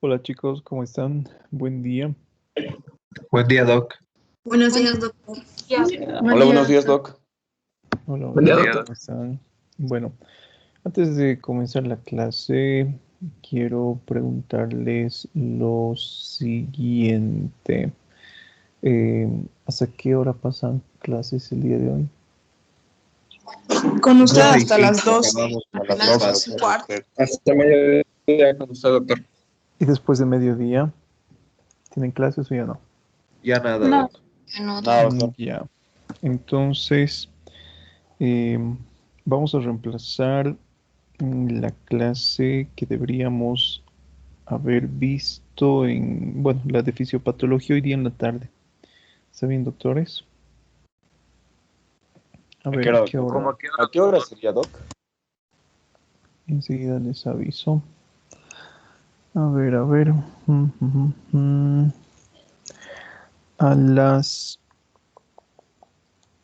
Hola chicos, ¿cómo están? Buen día. Buen día, Doc. Buenos días, doctor. Hola, buenos días, Doc. Hola, Buen día, hola, doctor. ¿cómo están? Bueno, antes de comenzar la clase, quiero preguntarles lo siguiente. ¿Hasta qué hora pasan clases el día de hoy? Con usted 12 y hasta las 5, 12. acabamos a A las las 12. 2:15. Hasta mediodía con usted, doctor. ¿Y después de mediodía? ¿Tienen clases o ya no? Ya nada, No. Doc. Nada, doctor. Ya. Entonces, eh, vamos a reemplazar la clase que deberíamos haber visto en, bueno, la de fisiopatología hoy día en la tarde. ¿Está bien, doctores? A ¿A ver, qué ¿a hora, qué doctor? hora? ¿A qué hora sería, Doc? Enseguida les aviso. A ver, a ver. A las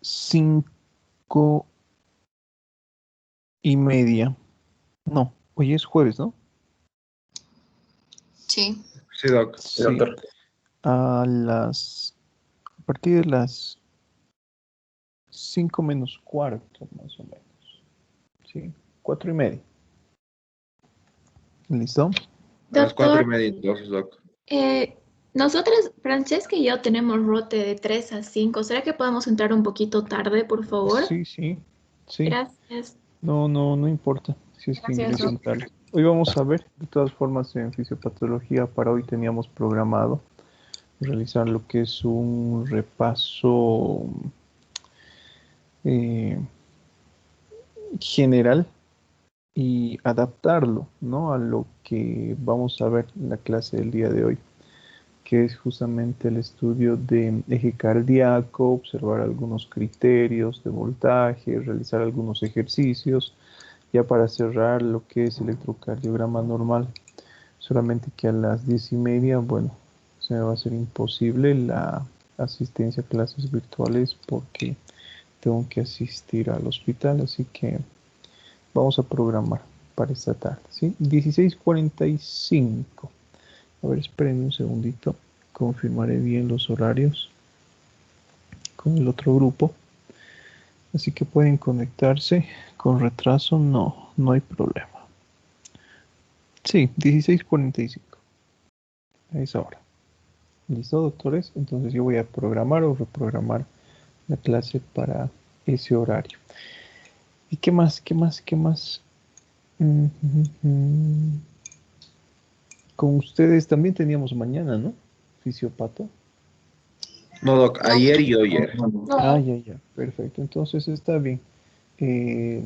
5:30. No, hoy es jueves, ¿no? Sí. Sí, Doc. Sí. A partir de las 5 menos cuarto, más o menos. Sí, 4:30. ¿Listo? A las 4:30 Doctor, entonces, Doc. nosotras, Francesca y yo tenemos rote de 3 a 5. ¿Será que podemos entrar un poquito tarde, por favor? Sí, sí, sí. Gracias. No importa si es que Gracias, ingresan tarde. Hoy vamos a ver, de todas formas, en fisiopatología, para hoy teníamos programado realizar lo que es un repaso eh, general y adaptarlo, ¿no? A lo que vamos a ver en la clase del día de hoy, que es justamente el estudio de eje cardíaco, observar algunos criterios de voltaje, realizar algunos ejercicios, ya para cerrar lo que es electrocardiograma normal. Solamente que a las 10:30, bueno, se me va a hacer imposible la asistencia a clases virtuales porque tengo que asistir al hospital, así que vamos a programar para esta tarde, ¿sí? 16:45. A ver, esperen un segundito, confirmaré bien los horarios con el otro grupo, así que pueden conectarse con retraso, no hay problema. Sí, 16:45, a esa hora. ¿Listo, doctores? Entonces yo voy a programar o reprogramar la clase para ese horario. ¿Y qué más? Con ustedes también teníamos mañana, ¿no? Fisiopato. No, Doc, ayer y ayer. Ya. Perfecto. Entonces está bien. Eh,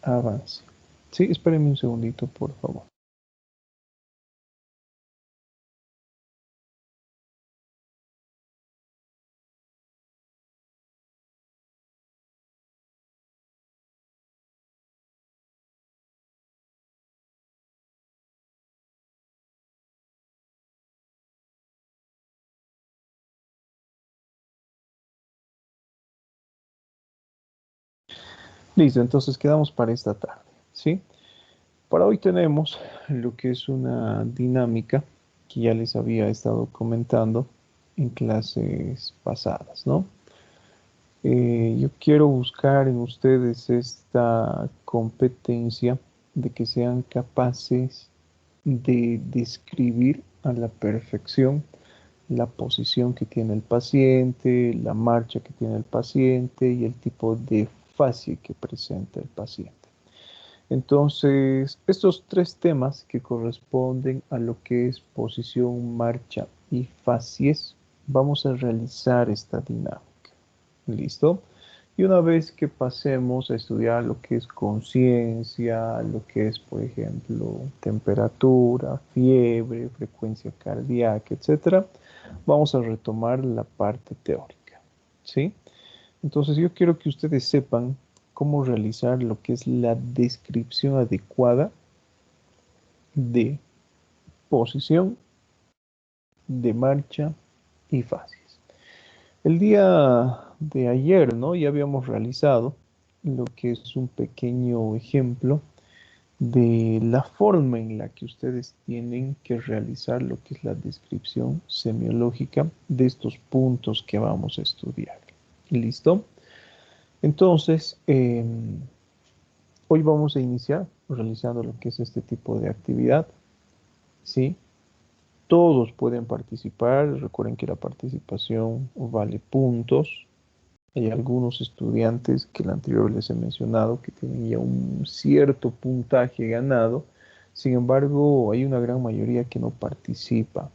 Avance. Sí, espérenme un segundito, por favor. Listo, entonces quedamos para esta tarde, ¿sí? Para hoy tenemos lo que es una dinámica que ya les había estado comentando en clases pasadas, ¿no? Yo quiero buscar en ustedes esta competencia de que sean capaces de describir a la perfección la posición que tiene el paciente, la marcha que tiene el paciente y el tipo de fascia que presenta el paciente. Entonces, estos tres temas que corresponden a lo que es posición, marcha y facies, vamos a realizar esta dinámica. ¿Listo? Y una vez que pasemos a estudiar lo que es conciencia, lo que es, por ejemplo, temperatura, fiebre, frecuencia cardíaca, etcétera, vamos a retomar la parte teórica. ¿Sí? Entonces yo quiero que ustedes sepan cómo realizar lo que es la descripción adecuada de posición, de marcha y fases. El día de ayer, ¿no? Ya habíamos realizado lo que es un pequeño ejemplo de la forma en la que ustedes tienen que realizar lo que es la descripción semiológica de estos puntos que vamos a estudiar. ¿Listo? Entonces, hoy vamos a iniciar realizando lo que es este tipo de actividad, ¿sí? Todos pueden participar. Recuerden que la participación vale puntos. Hay algunos estudiantes que el anterior les he mencionado que tienen ya un cierto puntaje ganado. Sin embargo, hay una gran mayoría que no participa.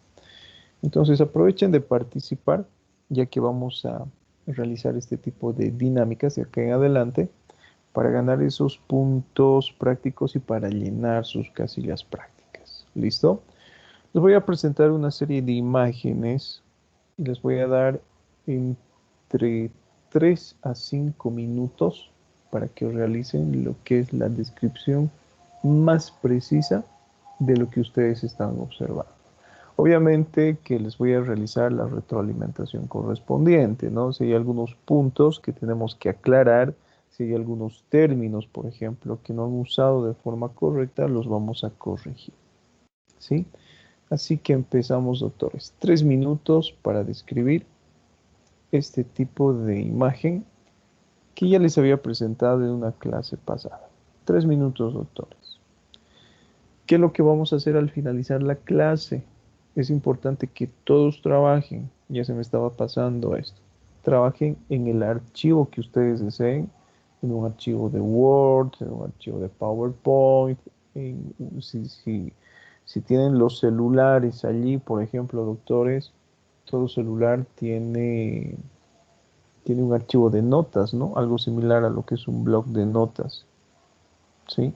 Entonces, aprovechen de participar, ya que vamos a realizar este tipo de dinámicas de acá en adelante para ganar esos puntos prácticos y para llenar sus casillas prácticas. ¿Listo? Les voy a presentar una serie de imágenes y les voy a dar entre 3 a 5 minutos para que realicen lo que es la descripción más precisa de lo que ustedes están observando. Obviamente que les voy a realizar la retroalimentación correspondiente, ¿no? Si hay algunos puntos que tenemos que aclarar, si hay algunos términos, por ejemplo, que no han usado de forma correcta, los vamos a corregir, ¿sí? Así que empezamos, doctores. 3 minutos para describir este tipo de imagen que ya les había presentado en una clase pasada. 3 minutos, doctores. ¿Qué es lo que vamos a hacer al finalizar la clase? Es importante que todos trabajen, ya se me estaba pasando esto, trabajen en el archivo que ustedes deseen, en un archivo de Word, en un archivo de PowerPoint, si tienen los celulares allí, por ejemplo, doctores, todo celular tiene un archivo de notas, ¿no? Algo similar a lo que es un blog de notas, ¿sí?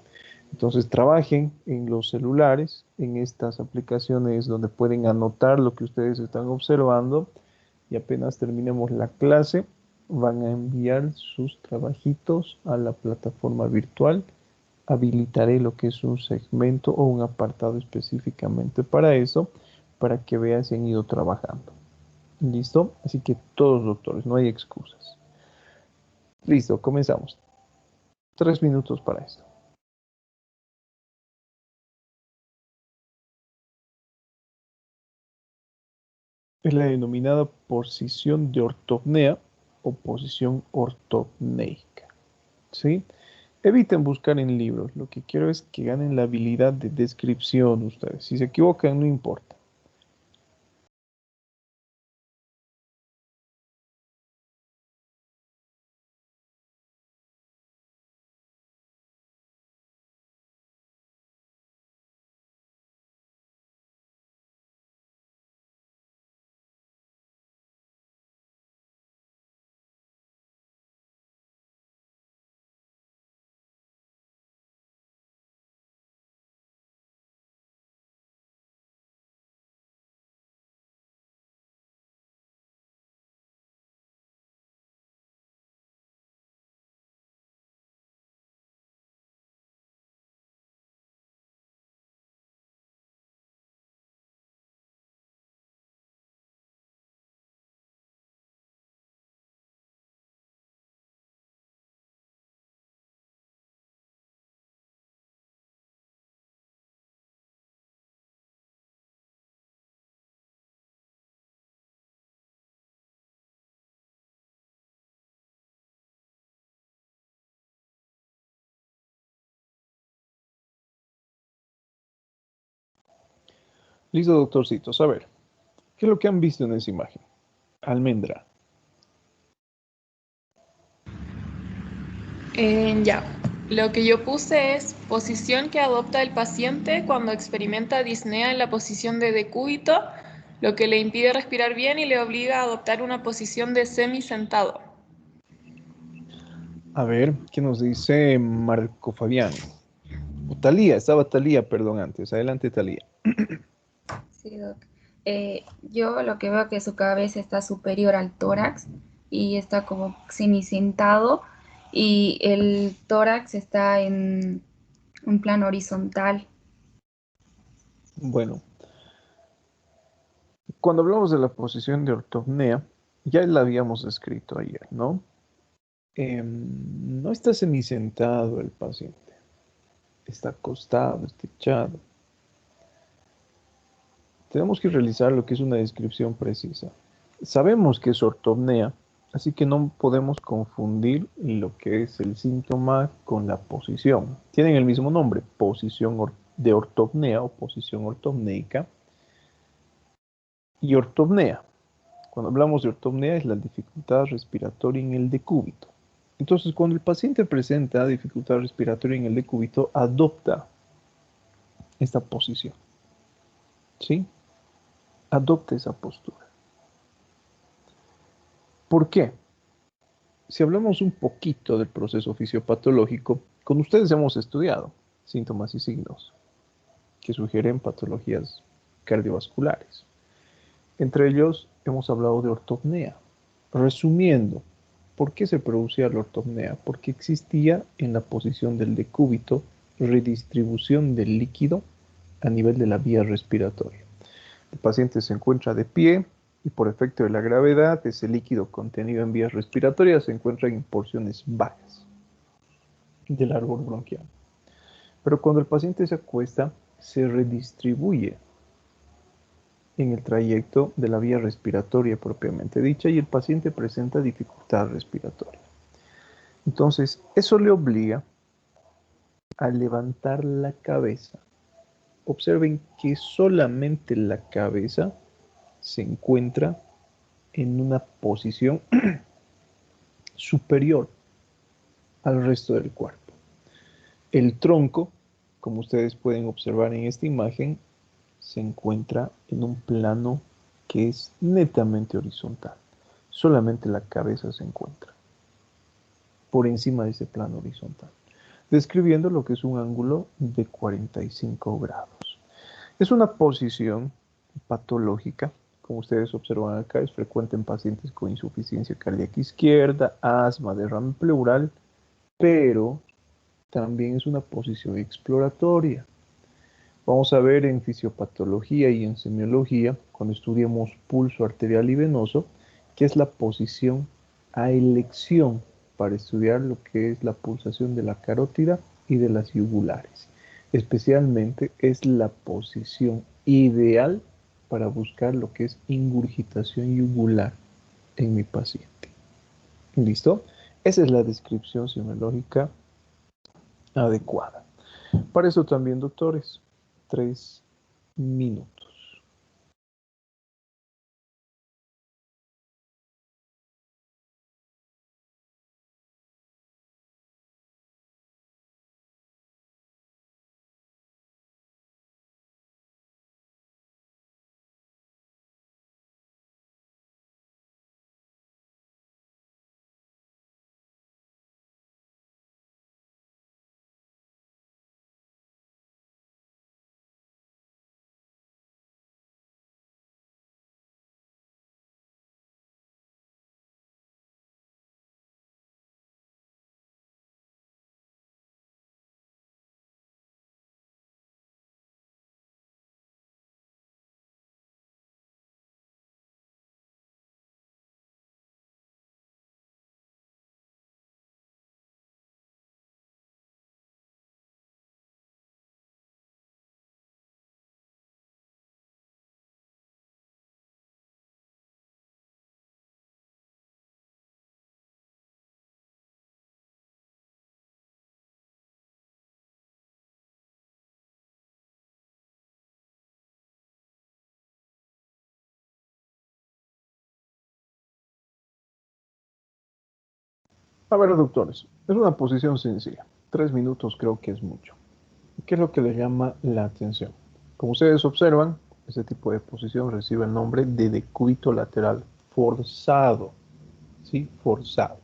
Entonces trabajen en los celulares, en estas aplicaciones donde pueden anotar lo que ustedes están observando y apenas terminemos la clase van a enviar sus trabajitos a la plataforma virtual. Habilitaré lo que es un segmento o un apartado específicamente para eso, para que vean si han ido trabajando. ¿Listo? Así que todos, doctores, no hay excusas. Listo, comenzamos. 3 minutos para esto. Es la denominada posición de ortopnea o posición ortopneica, ¿sí? Eviten buscar en libros. Lo que quiero es que ganen la habilidad de descripción ustedes. Si se equivocan, no importa. Listo, doctorcitos. A ver, ¿qué es lo que han visto en esa imagen? Almendra. Ya, lo que yo puse es posición que adopta el paciente cuando experimenta disnea en la posición de decúbito, lo que le impide respirar bien y le obliga a adoptar una posición de semisentado. A ver, ¿qué nos dice Marco Fabián? O Talía, estaba Talía, perdón, antes. Adelante, Talía. Sí, Doc. Yo lo que veo que su cabeza está superior al tórax y está como semicintado y el tórax está en un plano horizontal. Bueno, cuando hablamos de la posición de ortopnea, ya la habíamos escrito ayer, ¿no? No está semisentado el paciente. está acostado, está echado. Tenemos que realizar lo que es una descripción precisa. Sabemos que es ortopnea, así que no podemos confundir lo que es el síntoma con la posición. Tienen el mismo nombre, posición de ortopnea o posición ortopneica y ortopnea. Cuando hablamos de ortopnea es la dificultad respiratoria en el decúbito. Entonces, cuando el paciente presenta dificultad respiratoria en el decúbito, adopta esta posición. ¿Sí? Adopta esa postura. ¿Por qué? Si hablamos un poquito del proceso fisiopatológico, con ustedes hemos estudiado síntomas y signos que sugieren patologías cardiovasculares. Entre ellos hemos hablado de ortopnea. Resumiendo, ¿por qué se producía la ortopnea? Porque existía en la posición del decúbito redistribución del líquido a nivel de la vía respiratoria. El paciente se encuentra de pie y por efecto de la gravedad, ese líquido contenido en vías respiratorias se encuentra en porciones bajas del árbol bronquial. Pero cuando el paciente se acuesta, se redistribuye en el trayecto de la vía respiratoria propiamente dicha y el paciente presenta dificultad respiratoria. Entonces, eso le obliga a levantar la cabeza. Observen que solamente la cabeza se encuentra en una posición superior al resto del cuerpo. El tronco, como ustedes pueden observar en esta imagen, se encuentra en un plano que es netamente horizontal. Solamente la cabeza se encuentra por encima de ese plano horizontal, describiendo lo que es un ángulo de 45 grados. Es una posición patológica, como ustedes observan acá, es frecuente en pacientes con insuficiencia cardíaca izquierda, asma, derrame pleural, pero también es una posición exploratoria. Vamos a ver en fisiopatología y en semiología, cuando estudiemos pulso arterial y venoso, que es la posición a elección para estudiar lo que es la pulsación de la carótida y de las yugulares. Especialmente es la posición ideal para buscar lo que es ingurgitación yugular en mi paciente. ¿Listo? Esa es la descripción semiológica adecuada. Para eso también, doctores, 3 minutos. A ver, doctores, es una posición sencilla. 3 minutos creo que es mucho. ¿Qué es lo que le llama la atención? Como ustedes observan, este tipo de posición recibe el nombre de decúbito lateral forzado. ¿Sí? Forzado.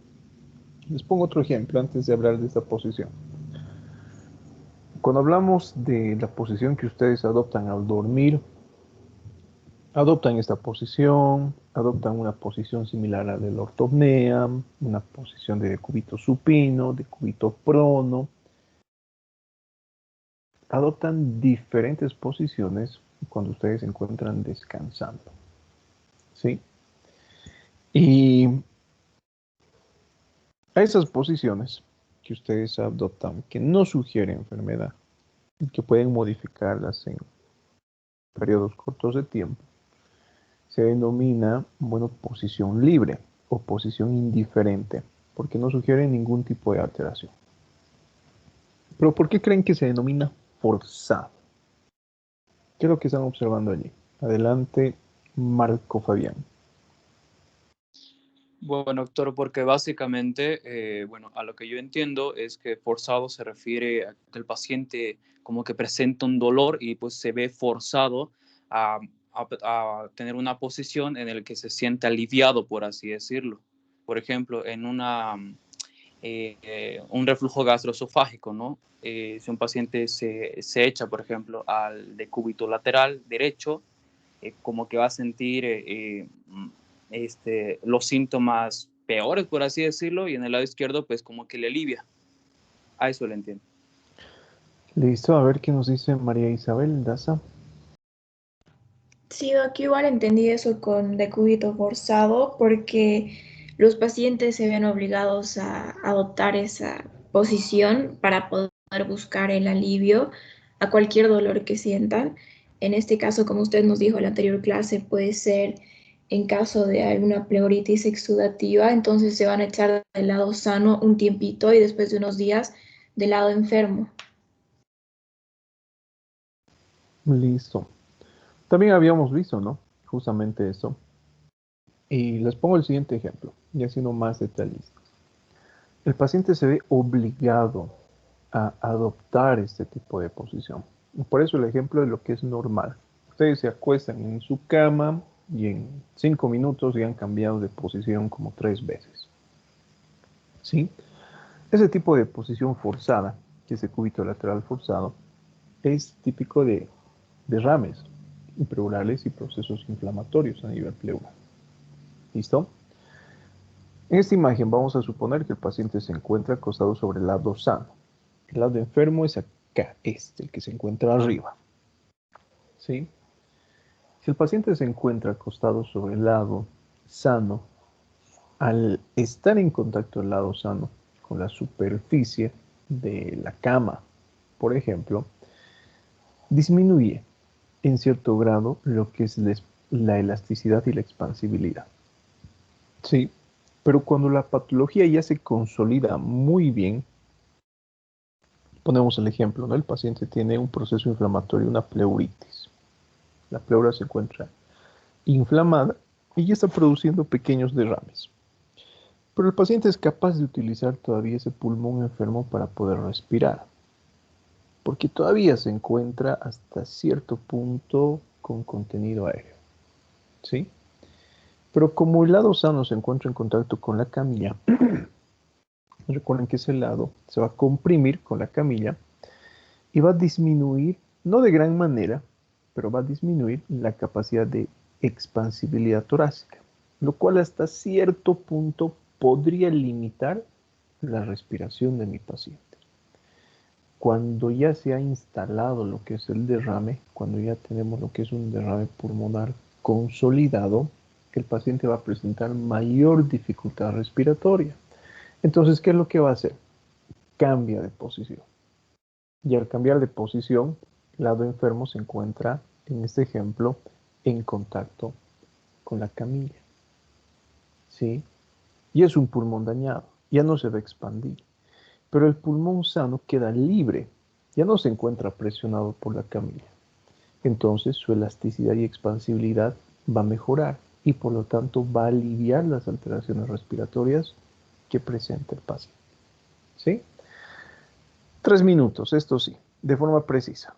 Les pongo otro ejemplo antes de hablar de esta posición. Cuando hablamos de la posición que ustedes adoptan al dormir, adoptan esta posición, adoptan una posición similar a la de la ortopnea, una posición de decúbito supino, decúbito prono. Adoptan diferentes posiciones cuando ustedes se encuentran descansando. ¿Sí? Y a esas posiciones que ustedes adoptan, que no sugieren enfermedad, que pueden modificarlas en periodos cortos de tiempo, se denomina, bueno, posición libre o posición indiferente, porque no sugiere ningún tipo de alteración. Pero ¿por qué creen que se denomina forzado? ¿Qué es lo que están observando allí? Adelante, Marco Fabián. Bueno, doctor, porque básicamente, bueno, a lo que yo entiendo es que forzado se refiere a que el paciente como que presenta un dolor y pues se ve forzado a, a tener una posición en la que se siente aliviado, por así decirlo. Por ejemplo, en un reflujo gastroesofágico, ¿no? Si un paciente se echa, por ejemplo, al decúbito lateral derecho, como que va a sentir los síntomas peores, por así decirlo, y en el lado izquierdo, pues como que le alivia. A eso lo entiendo. Listo, a ver qué nos dice María Isabel Daza. Sí, aquí igual entendí eso con decúbito forzado porque los pacientes se ven obligados a adoptar esa posición para poder buscar el alivio a cualquier dolor que sientan. En este caso, como usted nos dijo en la anterior clase, puede ser en caso de alguna pleuritis exudativa, entonces se van a echar del lado sano un tiempito y después de unos días del lado enfermo. Listo. También habíamos visto, ¿no? Justamente eso. Y les pongo el siguiente ejemplo, ya siendo más detallistas. El paciente se ve obligado a adoptar este tipo de posición. Por eso el ejemplo de lo que es normal. Ustedes se acuestan en su cama y en 5 minutos ya han cambiado de posición como 3 veces. ¿Sí? Ese tipo de posición forzada, que es el cúbito lateral forzado, es típico de derrames pleurales y procesos inflamatorios a nivel pleural. ¿Listo? En esta imagen vamos a suponer que el paciente se encuentra acostado sobre el lado sano. El lado enfermo es acá, el que se encuentra arriba. ¿Sí? Si el paciente se encuentra acostado sobre el lado sano, al estar en contacto el lado sano con la superficie de la cama, por ejemplo, disminuye en cierto grado lo que es la elasticidad y la expansibilidad. Sí, pero cuando la patología ya se consolida muy bien, ponemos el ejemplo, ¿no? El paciente tiene un proceso inflamatorio, una pleuritis. La pleura se encuentra inflamada y ya está produciendo pequeños derrames. Pero el paciente es capaz de utilizar todavía ese pulmón enfermo para poder respirar, porque todavía se encuentra hasta cierto punto con contenido aéreo. ¿Sí? Pero como el lado sano se encuentra en contacto con la camilla, recuerden que ese lado se va a comprimir con la camilla y va a disminuir, no de gran manera, pero va a disminuir la capacidad de expansibilidad torácica, lo cual hasta cierto punto podría limitar la respiración de mi paciente. Cuando ya se ha instalado lo que es el derrame, cuando ya tenemos lo que es un derrame pulmonar consolidado, el paciente va a presentar mayor dificultad respiratoria. Entonces, ¿qué es lo que va a hacer? Cambia de posición. Y al cambiar de posición, el lado enfermo se encuentra, en este ejemplo, en contacto con la camilla. ¿Sí? Y es un pulmón dañado, ya no se va a expandir. Pero el pulmón sano queda libre, ya no se encuentra presionado por la camilla. Entonces su elasticidad y expansibilidad va a mejorar y por lo tanto va a aliviar las alteraciones respiratorias que presenta el paciente. ¿Sí? 3 minutos, esto sí, de forma precisa.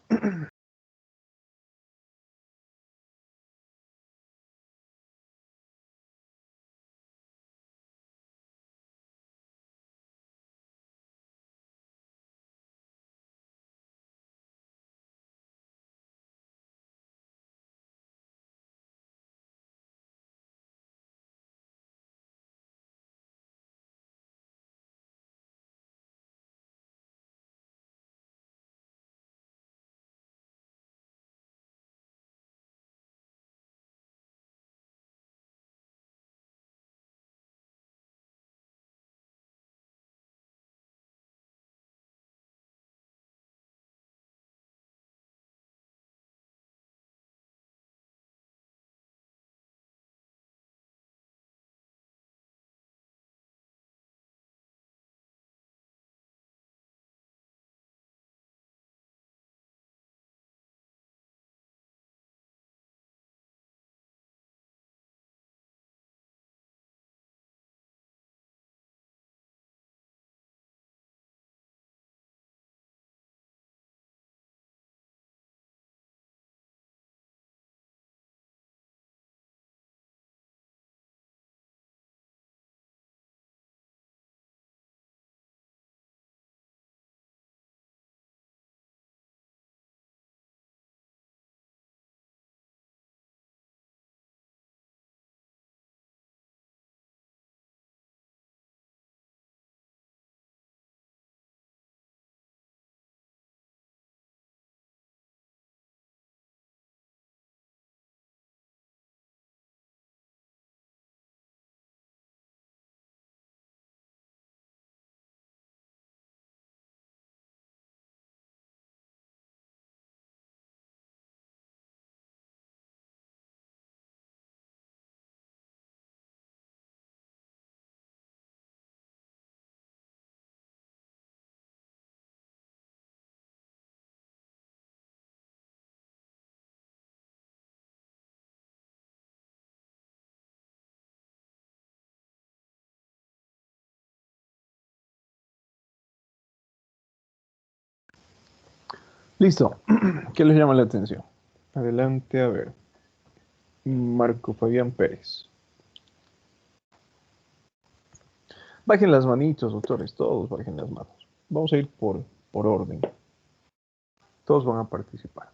Listo. ¿Qué les llama la atención? Adelante, a ver. Marco Fabián Pérez. Bajen las manitos, doctores. Todos bajen las manos. Vamos a ir por orden. Todos van a participar.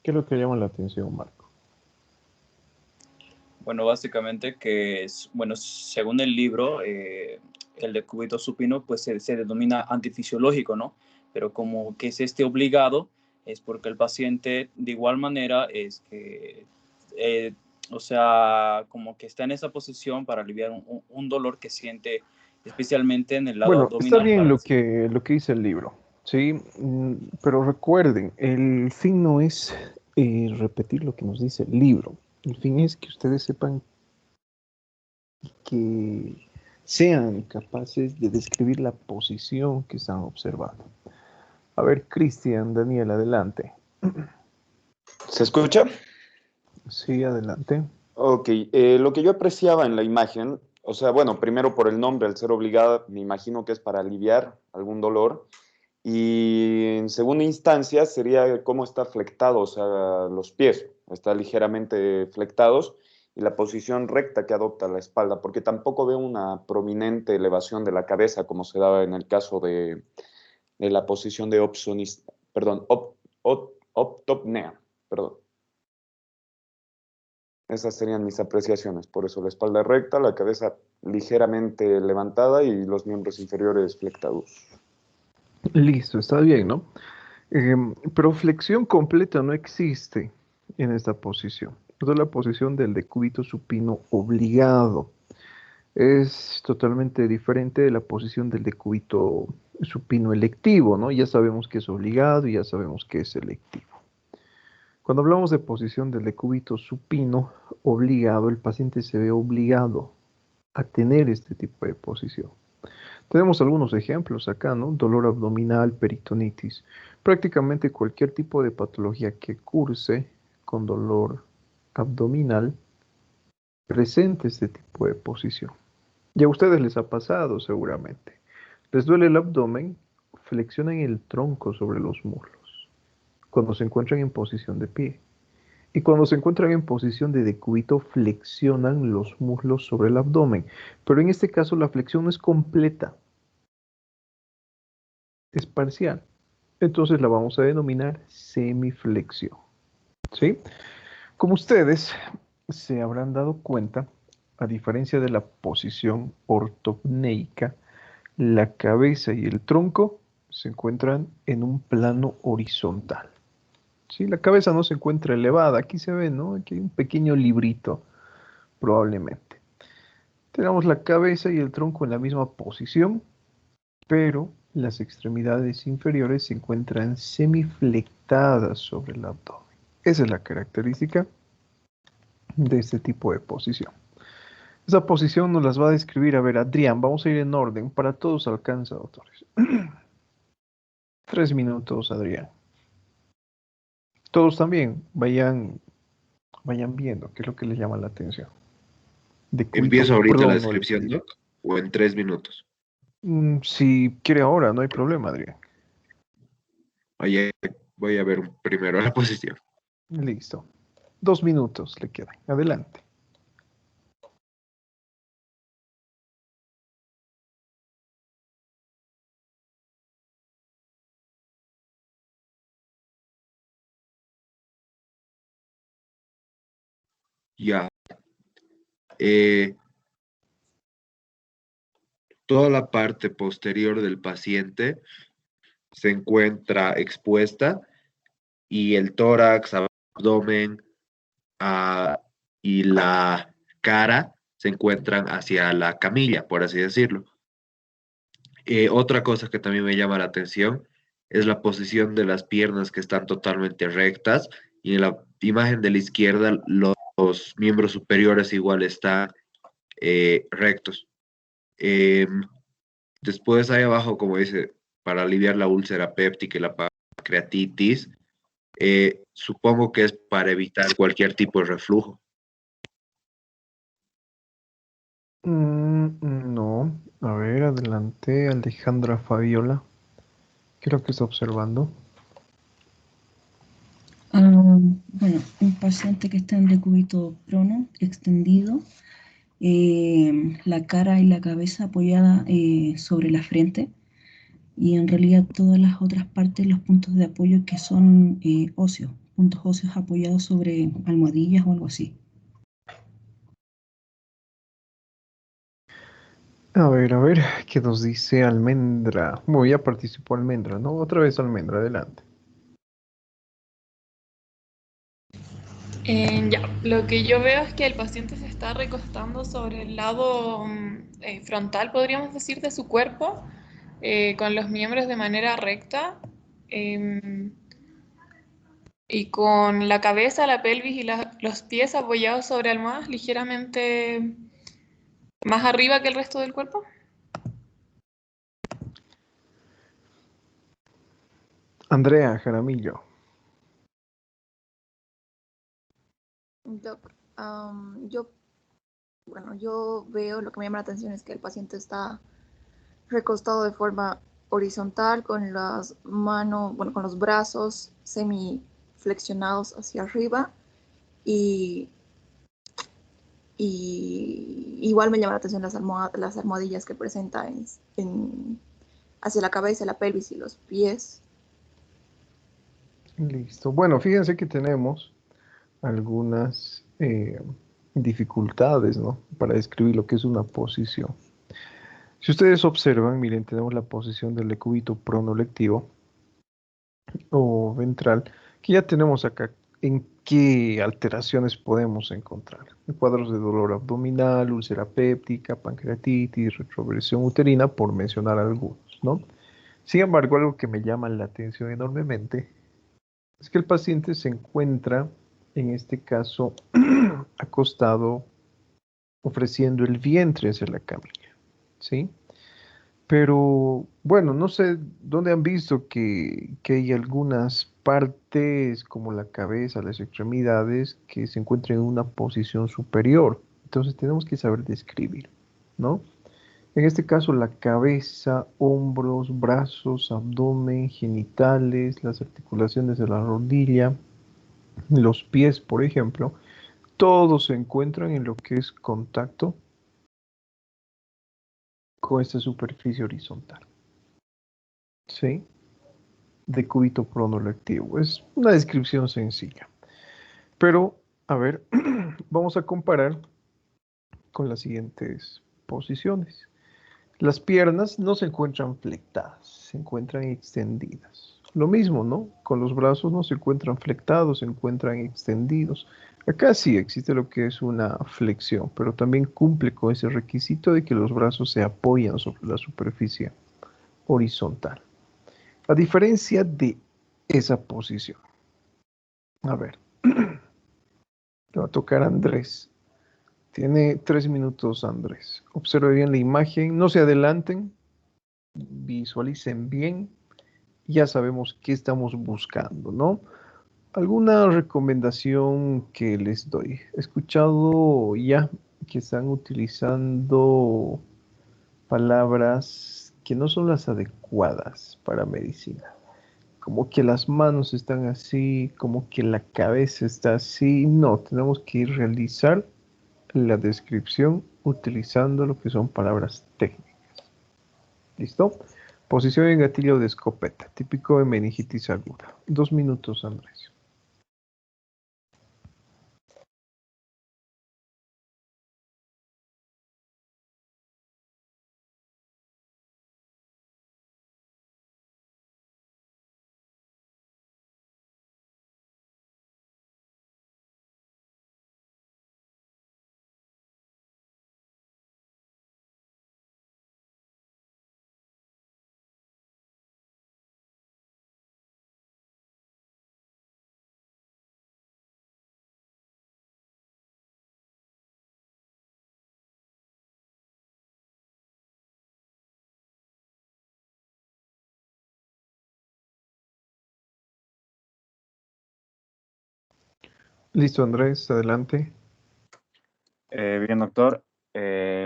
¿Qué es lo que llama la atención, Marco? Bueno, básicamente que, bueno, según el libro, el decúbito supino pues se denomina antifisiológico, ¿no? Pero como que es obligado, es porque el paciente de igual manera es que, o sea, como que está en esa posición para aliviar un dolor que siente especialmente en el lado Bueno, está abdominal. bien lo que dice el libro, ¿sí? Pero recuerden, el fin no es repetir lo que nos dice el libro. El fin es que ustedes sepan que sean capaces de describir la posición que están observando. A ver, Cristian, Daniel, adelante. ¿Se escucha? Sí, adelante. Ok, lo que yo apreciaba en la imagen, o sea, bueno, primero por el nombre, al ser obligada, me imagino que es para aliviar algún dolor. Y en segunda instancia sería cómo está flectado, o sea, los pies, está ligeramente flectados y la posición recta que adopta la espalda, porque tampoco veo una prominente elevación de la cabeza como se daba en el caso de la posición de perdón, optopnea, perdón. Esas serían mis apreciaciones, por eso la espalda recta, la cabeza ligeramente levantada y los miembros inferiores flectados. Listo, está bien, ¿no? Pero flexión completa no existe en esta posición. Esta es la posición del decúbito supino obligado. Es totalmente diferente de la posición del decúbito supino electivo, ¿no? Ya sabemos que es obligado y ya sabemos que es selectivo. Cuando hablamos de posición del decúbito supino obligado, el paciente se ve obligado a tener este tipo de posición. Tenemos algunos ejemplos acá, ¿no? Dolor abdominal, peritonitis. Prácticamente cualquier tipo de patología que curse con dolor abdominal presenta este tipo de posición. Y a ustedes les ha pasado seguramente. Les duele el abdomen, flexionan el tronco sobre los muslos cuando se encuentran en posición de pie. Y cuando se encuentran en posición de decúbito, flexionan los muslos sobre el abdomen. Pero en este caso la flexión no es completa, es parcial. Entonces la vamos a denominar semiflexión. ¿Sí? Como ustedes se habrán dado cuenta, a diferencia de la posición ortopneica, la cabeza y el tronco se encuentran en un plano horizontal. ¿Sí? La cabeza no se encuentra elevada. Aquí se ve, ¿no? Aquí hay un pequeño librito, probablemente. Tenemos la cabeza y el tronco en la misma posición, pero las extremidades inferiores se encuentran semiflectadas sobre el abdomen. Esa es la característica de este tipo de posición. Esa posición nos las va a describir, a ver, Adrián, vamos a ir en orden, para todos alcanza, doctores. 3 minutos, Adrián. Todos también vayan viendo qué es lo que les llama la atención. ¿Empiezo ahorita la descripción, pronoicide. Doc? ¿O en 3 minutos? Si quiere ahora, no hay problema, Adrián. Oye, voy a ver primero la posición. Listo. 2 minutos le quedan. Adelante. Ya. Toda la parte posterior del paciente se encuentra expuesta y el tórax, abdomen y la cara se encuentran hacia la camilla, por así decirlo. Otra cosa que también me llama la atención es la posición de las piernas que están totalmente rectas y en la imagen de la izquierda los miembros superiores igual están rectos. Después ahí abajo, como dice, para aliviar la úlcera péptica y la pancreatitis, supongo que es para evitar cualquier tipo de reflujo. No. A ver, adelante, Alejandra Fabiola. ¿Qué ¿Qué es lo que está observando? Bueno, un paciente que está en decúbito prono, extendido, la cara y la cabeza apoyada sobre la frente, y en realidad todas las otras partes, los puntos de apoyo que son óseos, puntos óseos apoyados sobre almohadillas o algo así. A ver, ¿qué nos dice Almendra? Bueno, ya participó Almendra, ¿no? Otra vez Almendra, adelante. Ya, lo que yo veo es que el paciente se está recostando sobre el lado frontal, podríamos decir, de su cuerpo, con los miembros de manera recta, em, y con la cabeza, la pelvis y los pies apoyados sobre almohadas ligeramente más arriba que el resto del cuerpo. Andrea Jaramillo. Doc, yo veo, lo que me llama la atención es que el paciente está recostado de forma horizontal con las manos, bueno, con los brazos semiflexionados hacia arriba y, y igual me llama la atención las almohadillas que presenta hacia la cabeza, la pelvis y los pies. Listo. Bueno, fíjense que tenemos algunas dificultades, ¿no? Para describir lo que es una posición. Si ustedes observan, miren, tenemos la posición del decúbito pronolectivo o ventral, que ya tenemos acá. ¿En qué alteraciones podemos encontrar? En cuadros de dolor abdominal, úlcera péptica, pancreatitis, retroversión uterina, por mencionar algunos, ¿no? Sin embargo, algo que me llama la atención enormemente es que el paciente se encuentra, en este caso, acostado, ofreciendo el vientre hacia la camilla, ¿sí? Pero bueno, no sé dónde han visto que hay algunas partes como la cabeza, las extremidades, que se encuentran en una posición superior. Entonces tenemos que saber describir, ¿no? En este caso, la cabeza, hombros, brazos, abdomen, genitales, las articulaciones de la rodilla, los pies, por ejemplo, todos se encuentran en lo que es contacto con esta superficie horizontal. ¿Sí? Decúbito pronolectivo. Es una descripción sencilla. Pero, a ver, vamos a comparar con las siguientes posiciones. Las piernas no se encuentran flectadas, se encuentran extendidas. Lo mismo, ¿no? Con los brazos no se encuentran flectados, se encuentran extendidos. Acá sí existe lo que es una flexión, pero también cumple con ese requisito de que los brazos se apoyan sobre la superficie horizontal. A diferencia de esa posición. A ver, le va a tocar a Andrés. Tiene 3 minutos, Andrés. Observe bien la imagen, no se adelanten, visualicen bien. Ya sabemos qué estamos buscando, ¿no? ¿Alguna recomendación que les doy? He escuchado ya que están utilizando palabras que no son las adecuadas para medicina. Como que las manos están así, como que la cabeza está así. No, tenemos que realizar la descripción utilizando lo que son palabras técnicas. ¿Listo? Posición en gatillo de escopeta, típico de meningitis aguda. 2 minutos, Andrés. Listo, Andrés, adelante. Bien, doctor.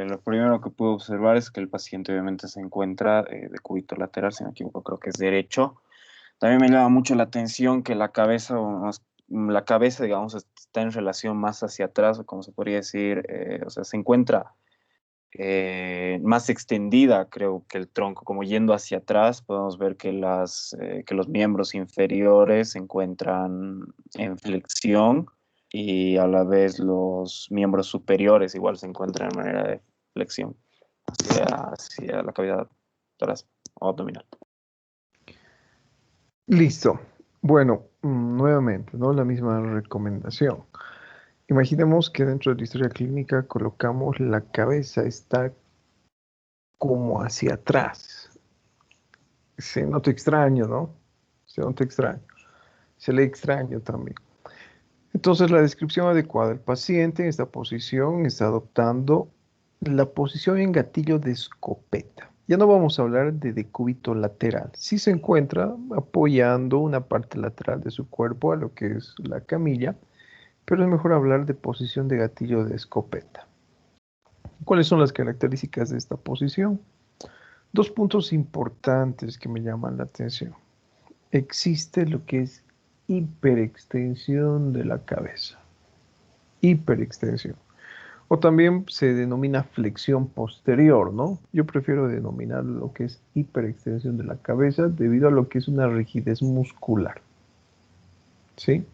Lo primero que puedo observar es que el paciente obviamente se encuentra de cúbito lateral, si no me equivoco, creo que es derecho. También me llama mucho la atención que la cabeza, la cabeza, digamos, está en relación más hacia atrás, o como se podría decir, o sea, se encuentra más extendida, creo que el tronco, como yendo hacia atrás, podemos ver que que los miembros inferiores se encuentran en flexión y a la vez los miembros superiores igual se encuentran en manera de flexión hacia la cavidad torácica o abdominal. Listo. Bueno, nuevamente, ¿no? La misma recomendación. Imaginemos que dentro de la historia clínica colocamos la cabeza está como hacia atrás. Se nota extraño, ¿no? Se nota extraño. Se lee extraño también. Entonces, la descripción adecuada del paciente en esta posición está adoptando la posición en gatillo de escopeta. Ya no vamos a hablar de decúbito lateral. Sí se encuentra apoyando una parte lateral de su cuerpo a lo que es la camilla, pero es mejor hablar de posición de gatillo de escopeta. ¿Cuáles son las características de esta posición? Dos puntos importantes que me llaman la atención. Existe lo que es hiperextensión de la cabeza. Hiperextensión. O también se denomina flexión posterior, ¿no? Yo prefiero denominar lo que es hiperextensión de la cabeza debido a lo que es una rigidez muscular. ¿Sí?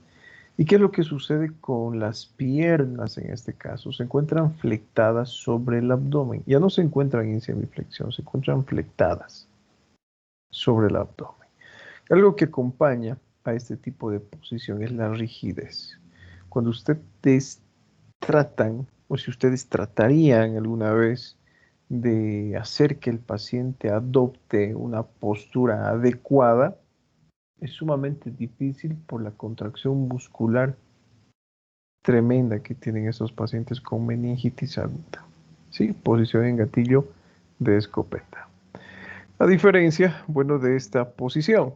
¿Y qué es lo que sucede con las piernas en este caso? Se encuentran flectadas sobre el abdomen. Ya no se encuentran en semiflexión, se encuentran flectadas sobre el abdomen. Algo que acompaña a este tipo de posición es la rigidez. Cuando ustedes tratan, o si ustedes tratarían alguna vez de hacer que el paciente adopte una postura adecuada, es sumamente difícil por la contracción muscular tremenda que tienen esos pacientes con meningitis aguda. ¿Sí? Posición en gatillo de escopeta. La diferencia, bueno, de esta posición.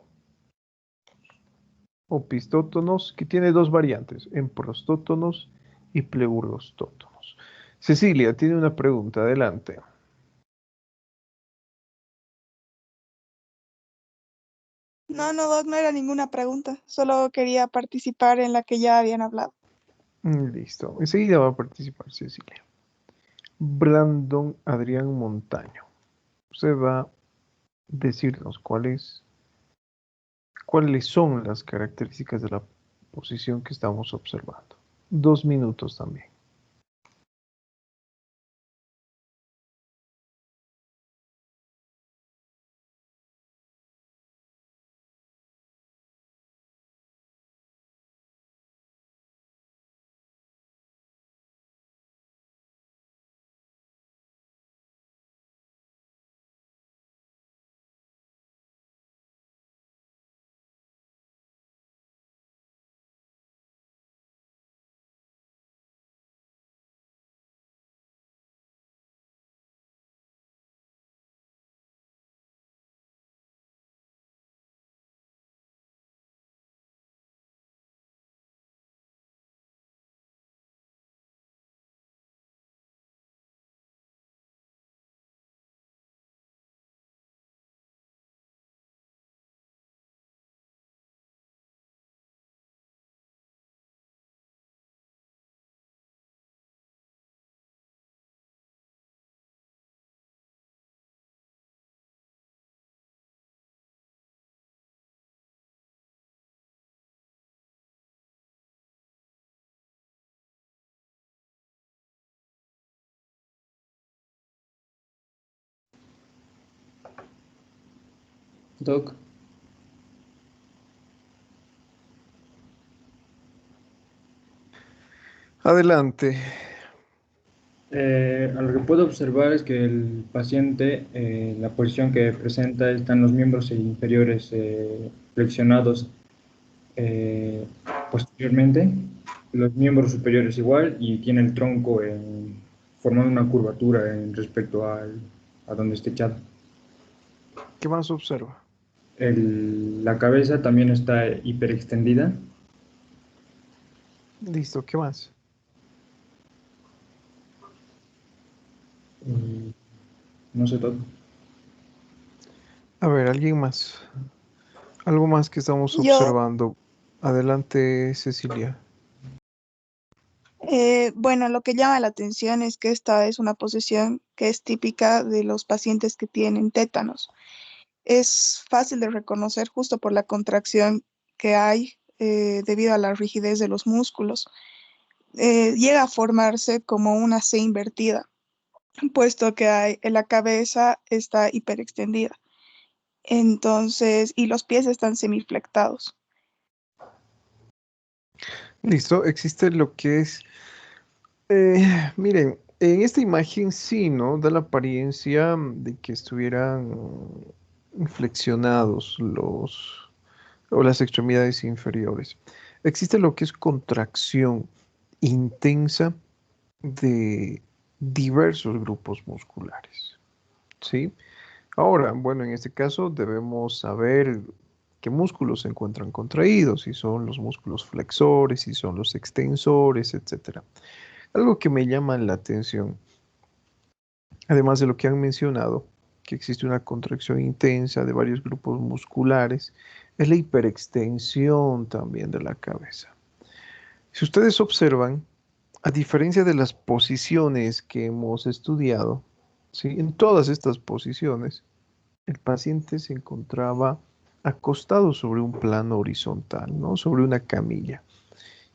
Opistótonos, que tiene dos variantes, emprostótonos y pleurostótonos. Cecilia, tiene una pregunta, adelante. No, Doc, no era ninguna pregunta. Solo quería participar en la que ya habían hablado. Listo. Enseguida va a participar Cecilia. Brandon Adrián Montaño. Usted va a decirnos cuáles son las características de la posición que estamos observando. 2 minutos también. Doc. Adelante. A lo que puedo observar es que el paciente, la posición que presenta, están los miembros inferiores flexionados posteriormente, los miembros superiores igual, y tiene el tronco formando una curvatura en respecto a donde está echado. ¿Qué más observa? La cabeza también está hiperextendida. Listo, ¿qué más? Y no sé todo. A ver, alguien más. Algo más que estamos Yo, observando. Adelante, Cecilia. bueno, lo que llama la atención es que esta es una posición que es típica de los pacientes que tienen tétanos. Es fácil de reconocer justo por la contracción que hay debido a la rigidez de los músculos. Llega a formarse como una C invertida, puesto que la cabeza está hiperextendida. Entonces, y los pies están semiflectados. Listo, existe lo que es, miren, en esta imagen sí, ¿no? Da la apariencia de que estuvieran flexionados o las extremidades inferiores. Existe lo que es contracción intensa de diversos grupos musculares, ¿sí? Ahora, bueno, en este caso debemos saber qué músculos se encuentran contraídos, si son los músculos flexores, si son los extensores, etcétera. Algo que me llama la atención, además de lo que han mencionado, que existe una contracción intensa de varios grupos musculares, es la hiperextensión también de la cabeza. Si ustedes observan, a diferencia de las posiciones que hemos estudiado, ¿sí? En todas estas posiciones, el paciente se encontraba acostado sobre un plano horizontal, ¿no? Sobre una camilla.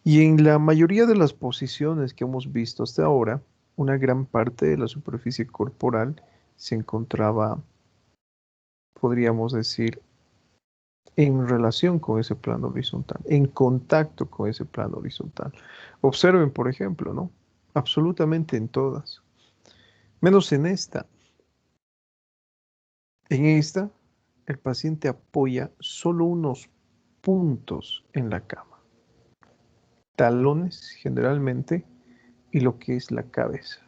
Y en la mayoría de las posiciones que hemos visto hasta ahora, una gran parte de la superficie corporal se encontraba, podríamos decir, en relación con ese plano horizontal, en contacto con ese plano horizontal. Observen, por ejemplo, ¿no? Absolutamente en todas, menos en esta. En esta, el paciente apoya solo unos puntos en la cama, talones generalmente y lo que es la cabeza.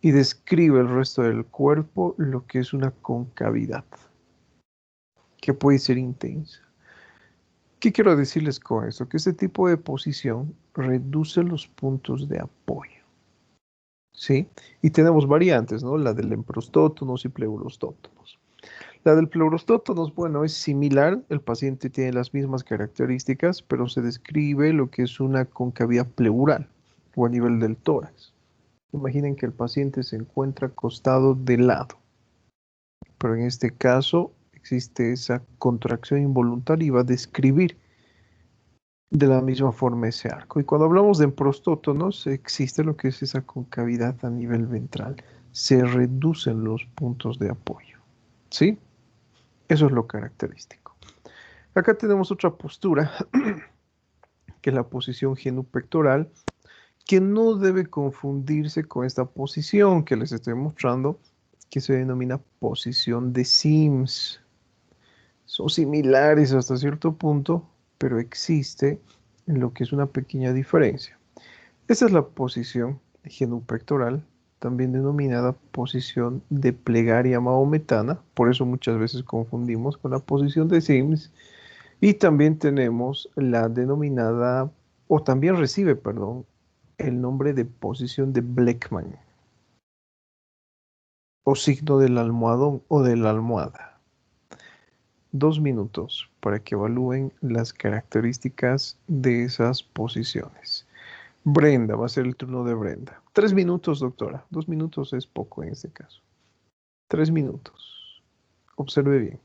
Y describe el resto del cuerpo lo que es una concavidad, que puede ser intensa. ¿Qué quiero decirles con esto? Que este tipo de posición reduce los puntos de apoyo, ¿sí? Y tenemos variantes, ¿no? La del emprostótonos y pleurostótonos. La del pleurostótonos, bueno, es similar, el paciente tiene las mismas características, pero se describe lo que es una concavidad pleural o a nivel del tórax. Imaginen que el paciente se encuentra acostado de lado, pero en este caso existe esa contracción involuntaria y va a describir de la misma forma ese arco. Y cuando hablamos de prostótonos, existe lo que es esa concavidad a nivel ventral. Se reducen los puntos de apoyo. ¿Sí? Eso es lo característico. Acá tenemos otra postura, que es la posición genupectoral, que no debe confundirse con esta posición que les estoy mostrando, que se denomina posición de Sims. Son similares hasta cierto punto, pero existe lo que es una pequeña diferencia. Esta es la posición genupectoral, también denominada posición de plegaria mahometana, por eso muchas veces confundimos con la posición de Sims, y también tenemos la denominada, o también recibe, perdón, el nombre de posición de Bleckmann, o signo del almohadón o de la almohada. 2 minutos para que evalúen las características de esas posiciones. Brenda, va a ser el turno de Brenda. 3 minutos, doctora. 2 minutos es poco en este caso. 3 minutos. Observe bien.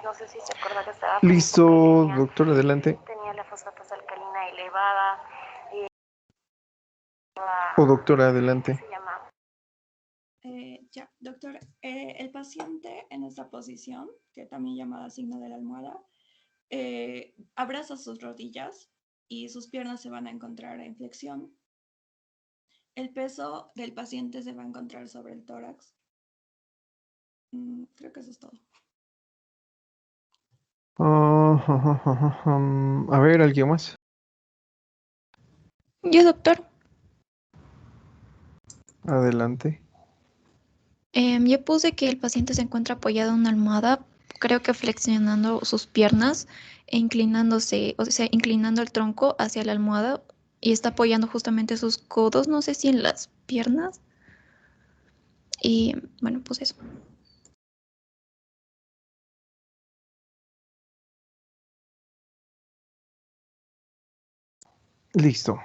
No sé si se acuerda que estaba Listo, doctor, adelante. tenía la fosfatasa alcalina elevada. O doctora, adelante. Se llama. Ya, doctor, el paciente en esta posición, que también llamada signo de la almohada, abraza sus rodillas y sus piernas se van a encontrar en flexión. El peso del paciente se va a encontrar sobre el tórax. Creo que eso es todo. A ver, ¿alguien más? Yo, doctor. Adelante. Yo puse que el paciente se encuentra apoyado en una almohada, creo que flexionando sus piernas e inclinándose, o sea, inclinando el tronco hacia la almohada y está apoyando justamente sus codos, no sé si en las piernas. Y bueno, pues eso. Listo.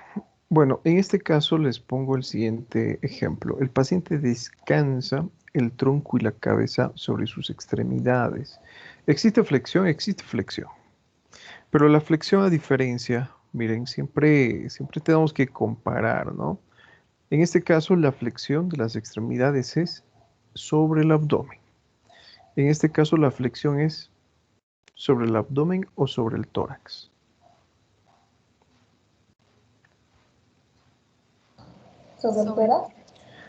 Bueno, en este caso les pongo el siguiente ejemplo. El paciente descansa el tronco y la cabeza sobre sus extremidades. ¿Existe flexión? Existe flexión. Pero la flexión, a diferencia, miren, siempre tenemos que comparar, ¿no? En este caso, la flexión de las extremidades es sobre el abdomen. En este caso, la flexión es sobre el abdomen o sobre el tórax. ¿Sobre el tórax?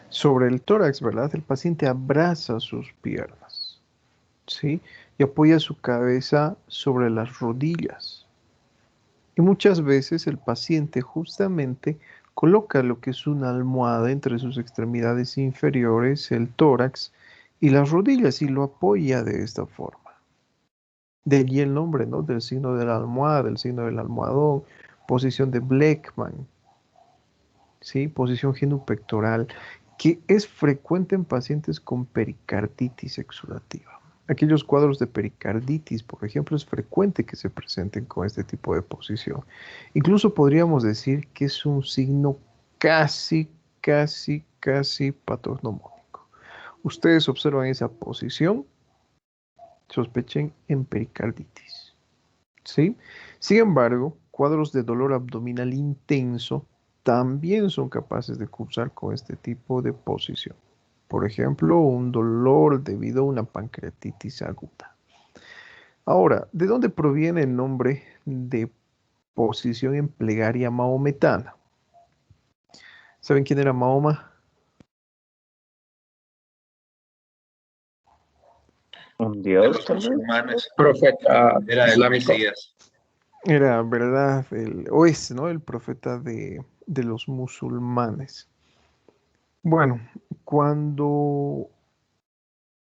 Sobre el tórax, ¿verdad? El paciente abraza sus piernas, ¿sí? Y apoya su cabeza sobre las rodillas. Y muchas veces el paciente justamente coloca lo que es una almohada entre sus extremidades inferiores, el tórax y las rodillas, y lo apoya de esta forma. De allí el nombre, ¿no? Del signo de la almohada, del signo del almohadón, posición de Bleckmann, ¿sí? Posición genupectoral, que es frecuente en pacientes con pericarditis exudativa. Aquellos cuadros de pericarditis, por ejemplo, es frecuente que se presenten con este tipo de posición. Incluso podríamos decir que es un signo casi patognomónico. Ustedes observan esa posición, sospechen en pericarditis, ¿sí? Sin embargo, cuadros de dolor abdominal intenso también son capaces de cursar con este tipo de posición. Por ejemplo, un dolor debido a una pancreatitis aguda. Ahora, ¿de dónde proviene el nombre de posición en plegaria mahometana? ¿Saben quién era Mahoma? Un De dios, los tal vez. musulmanes. Profeta Era el islámico. Mesías. Era, ¿verdad? O es, ¿no? El profeta de los musulmanes. Bueno, cuando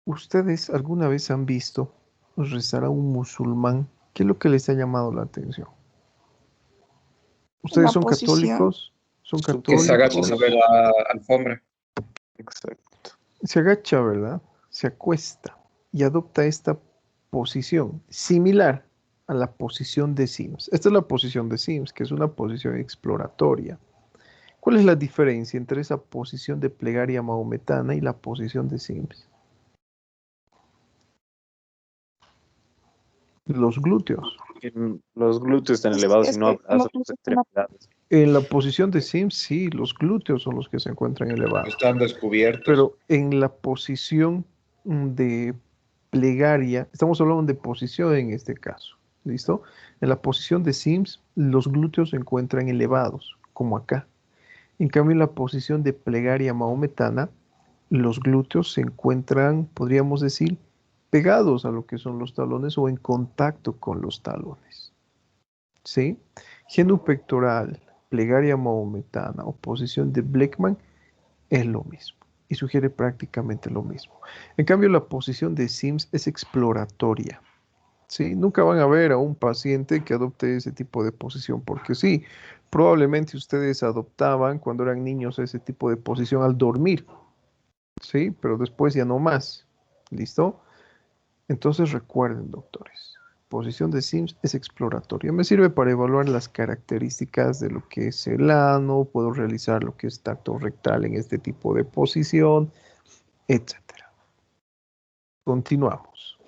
ustedes alguna vez han visto rezar a un musulmán, ¿qué es lo que les ha llamado la atención? ¿Ustedes La son posición. católicos? ¿Son Que se agacha católicos? sobre la alfombra. Exacto. Se agacha, ¿verdad? Se acuesta y adopta esta posición similar a la posición de Sims. Esta es la posición de Sims, que es una posición exploratoria. ¿Cuál es la diferencia entre esa posición de plegaria mahometana y la posición de Sims? Los glúteos. Los glúteos están elevados y Es no que abrazan no sus sé extremidades. En la posición de Sims, sí, los glúteos son los que se encuentran elevados. Están descubiertos. Pero en la posición de plegaria, estamos hablando de posición en este caso, ¿listo? En la posición de Sims, los glúteos se encuentran elevados, como acá. En cambio, en la posición de plegaria mahometana, los glúteos se encuentran, podríamos decir, pegados a lo que son los talones o en contacto con los talones, ¿sí? Genupectoral, plegaria mahometana o posición de Bleckmann es lo mismo y sugiere prácticamente lo mismo. En cambio, la posición de Sims es exploratoria, ¿sí? Nunca van a ver a un paciente que adopte ese tipo de posición, porque sí, probablemente ustedes adoptaban cuando eran niños ese tipo de posición al dormir, ¿sí? Pero después ya no más, ¿listo? Entonces recuerden, doctores, posición de Sims es exploratoria. Me sirve para evaluar las características de lo que es el ano, puedo realizar lo que es tacto rectal en este tipo de posición, etc. Continuamos.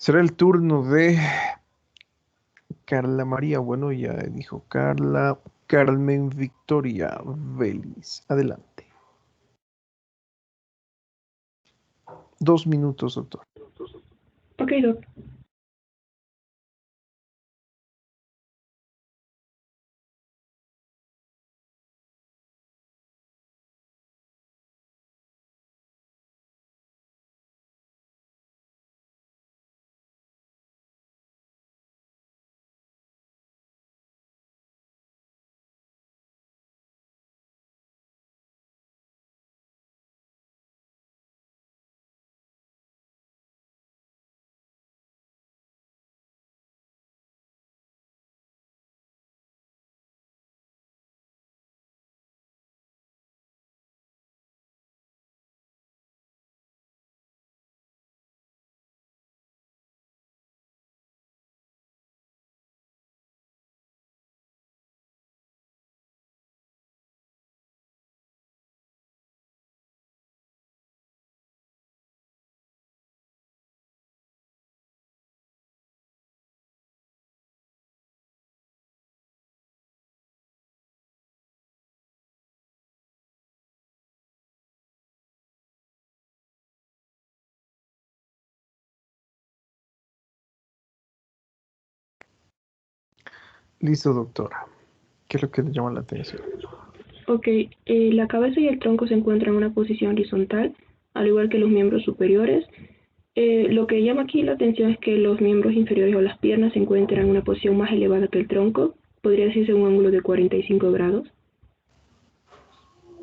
Será el turno de Carla María. Bueno, ya dijo Carla. Carmen Victoria Vélez. Adelante. 2 minutos, doctor. Ok, doctor. Listo, doctora. ¿Qué es lo que le llama la atención? Ok, la cabeza y el tronco se encuentran en una posición horizontal, al igual que los miembros superiores. Lo que llama aquí la atención es que los miembros inferiores o las piernas se encuentran en una posición más elevada que el tronco. Podría decirse un ángulo de 45 grados.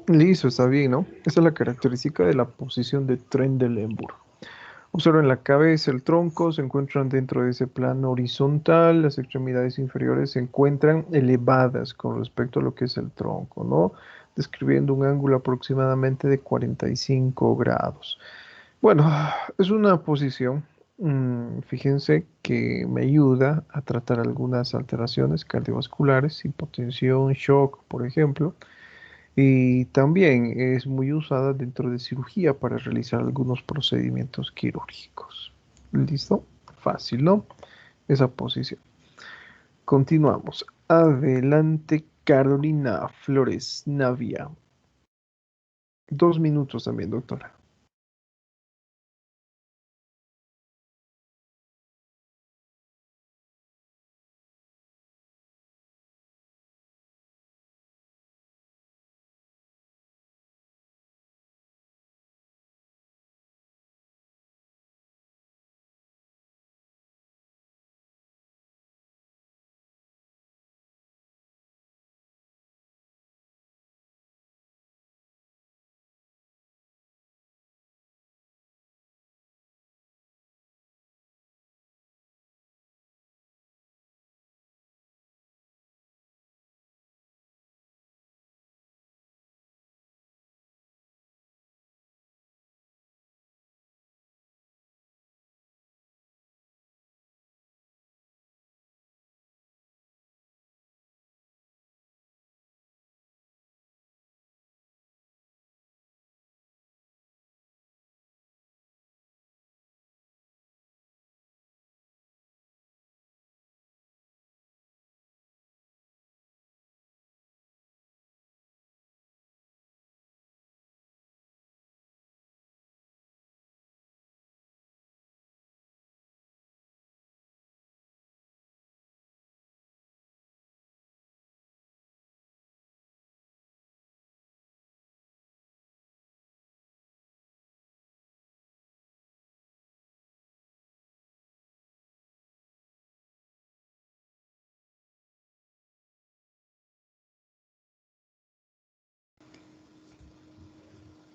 Listo, está bien, ¿no? Esa es la característica de la posición de Trendelenburg. Observen la cabeza, el tronco se encuentran dentro de ese plano horizontal, las extremidades inferiores se encuentran elevadas con respecto a lo que es el tronco, ¿no? Describiendo un ángulo aproximadamente de 45 grados. Bueno, es una posición, fíjense que me ayuda a tratar algunas alteraciones cardiovasculares, hipotensión, shock, por ejemplo. Y también es muy usada dentro de cirugía para realizar algunos procedimientos quirúrgicos. ¿Listo? Fácil, ¿no? Esa posición. Continuamos. Adelante, Carolina Flores Navia. 2 minutos también, doctora.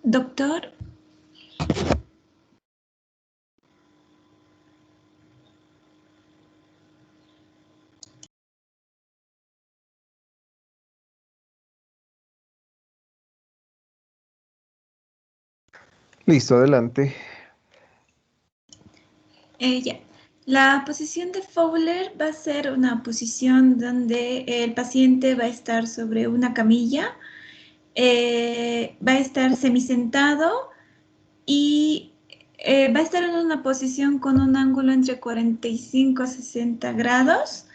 Doctor, Listo, adelante. ya. La posición de Fowler va a ser una posición donde el paciente va a estar sobre una camilla, va a estar semisentado y Va a estar en una posición con un ángulo entre 45 a 60 grados.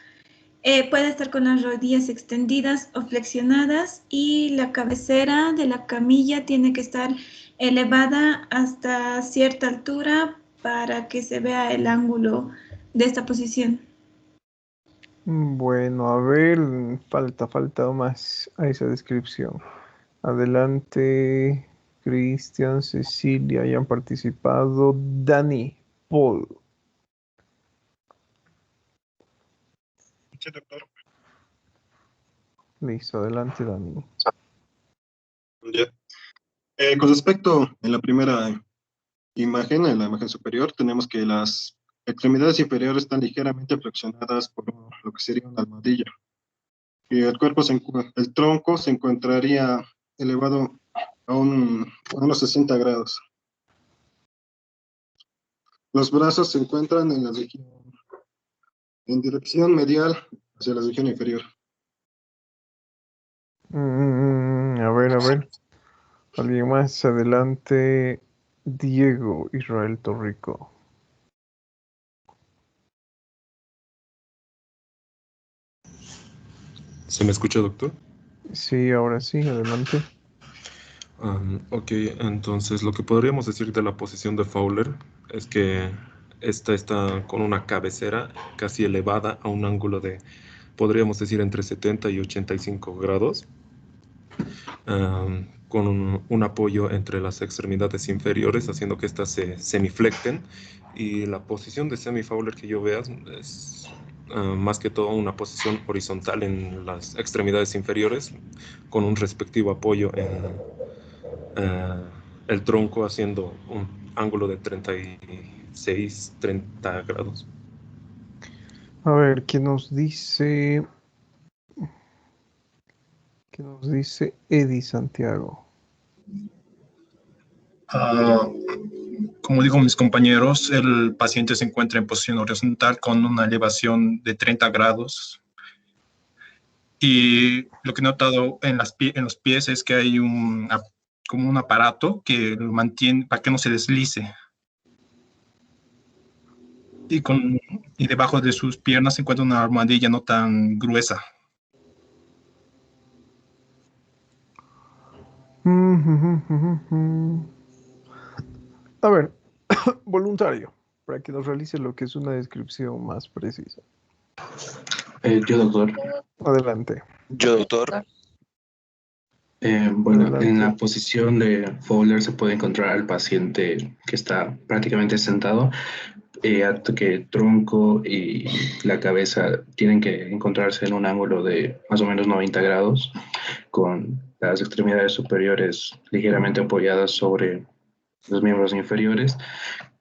Puede estar con las rodillas extendidas o flexionadas y la cabecera de la camilla tiene que estar elevada hasta cierta altura para que se vea el ángulo de esta posición. Bueno, a ver, falta más a esa descripción. Adelante, Cristian, Cecilia, ya han participado. Dani, Paul. Sí, doctor. Listo, adelante, Dani. Ya. Con respecto en la primera imagen, en la imagen superior, tenemos que las extremidades inferiores están ligeramente flexionadas por lo que sería una almohadilla. Y el el tronco se encontraría elevado a unos 60 grados. Los brazos se encuentran en dirección medial hacia la región inferior. A ver. Alguien más, adelante. Diego Israel Torrico. ¿Se me escucha, doctor? Sí, ahora sí, adelante. Ok, entonces lo que podríamos decir de la posición de Fowler es que esta está con una cabecera casi elevada a un ángulo de, podríamos decir, entre 70 y 85 grados, con un apoyo entre las extremidades inferiores, haciendo que éstas se semiflecten. Y la posición de semi-Fowler que yo vea es más que todo una posición horizontal en las extremidades inferiores, con un respectivo apoyo en el tronco, haciendo un ángulo de 36, 30 grados. A ver, ¿qué nos dice Eddie Santiago? Como digo mis compañeros, el paciente se encuentra en posición horizontal con una elevación de 30 grados. Y lo que he notado en los pies es que hay como un aparato que lo mantiene para que no se deslice. Y debajo de sus piernas se encuentra una almohadilla no tan gruesa. A ver, voluntario, para que nos realice lo que es una descripción más precisa. Yo, doctor. Adelante. Yo, doctor. Bueno, Adelante. en la posición de Fowler se puede encontrar al paciente que está prácticamente sentado, que el tronco y la cabeza tienen que encontrarse en un ángulo de más o menos 90 grados, con las extremidades superiores ligeramente apoyadas sobre los miembros inferiores.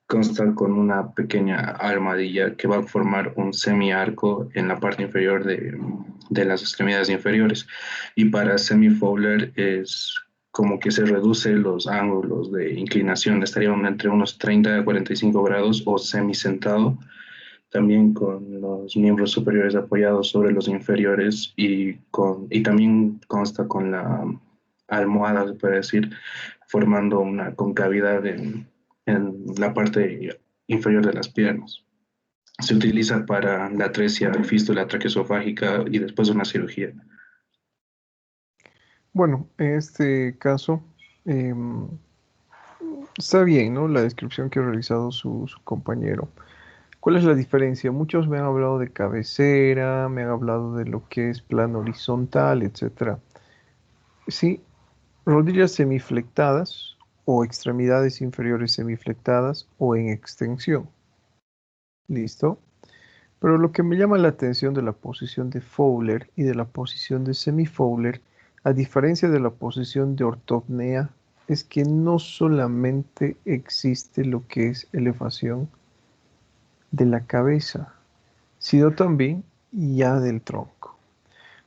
Consta con una pequeña almohadilla que va a formar un semiarco en la parte inferior de las extremidades inferiores. Y para semi-Fowler es como que se reduce los ángulos de inclinación, estarían entre unos 30 a 45 grados o semi-sentado, también con los miembros superiores apoyados sobre los inferiores y también consta con la almohada, se puede decir, formando una concavidad en la parte inferior de las piernas. Se utiliza para la atresia, fístula traqueosofágica y después de una cirugía. Bueno, en este caso está bien, ¿no? La descripción que ha realizado su compañero. ¿Cuál es la diferencia? Muchos me han hablado de cabecera, me han hablado de lo que es plano horizontal, etc. Sí, rodillas semiflectadas o extremidades inferiores semiflectadas o en extensión. ¿Listo? Pero lo que me llama la atención de la posición de Fowler y de la posición de semi-Fowler, a diferencia de la posición de ortopnea, es que no solamente existe lo que es elevación de la cabeza, sino también ya del tronco.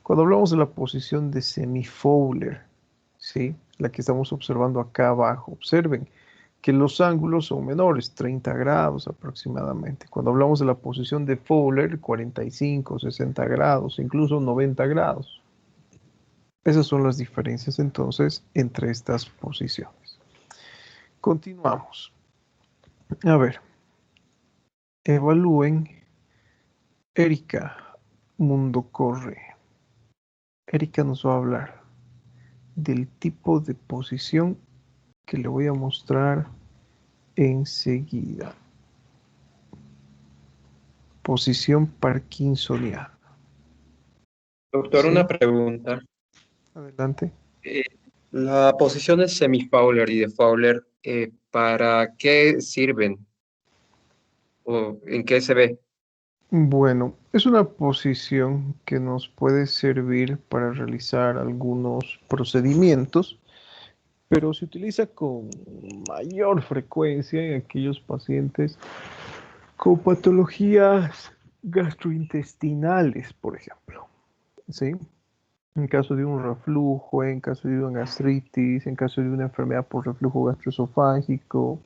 Cuando hablamos de la posición de semi-Fowler, ¿sí? La que estamos observando acá abajo, observen que los ángulos son menores, 30 grados aproximadamente. Cuando hablamos de la posición de Fowler, 45, 60 grados, incluso 90 grados. Esas son las diferencias entonces entre estas posiciones. Continuamos. A ver, evalúen. Erika, Mundo Corre. Erika nos va a hablar del tipo de posición que le voy a mostrar enseguida. Posición parkinsoniana. Doctor, ¿Sí? una pregunta. Adelante. La posición de semi-Fowler y de Fowler, ¿para qué sirven? ¿O en qué se ve? Bueno, es una posición que nos puede servir para realizar algunos procedimientos, pero se utiliza con mayor frecuencia en aquellos pacientes con patologías gastrointestinales, por ejemplo. ¿Sí? En caso de un reflujo, en caso de una gastritis, en caso de una enfermedad por reflujo gastroesofágico,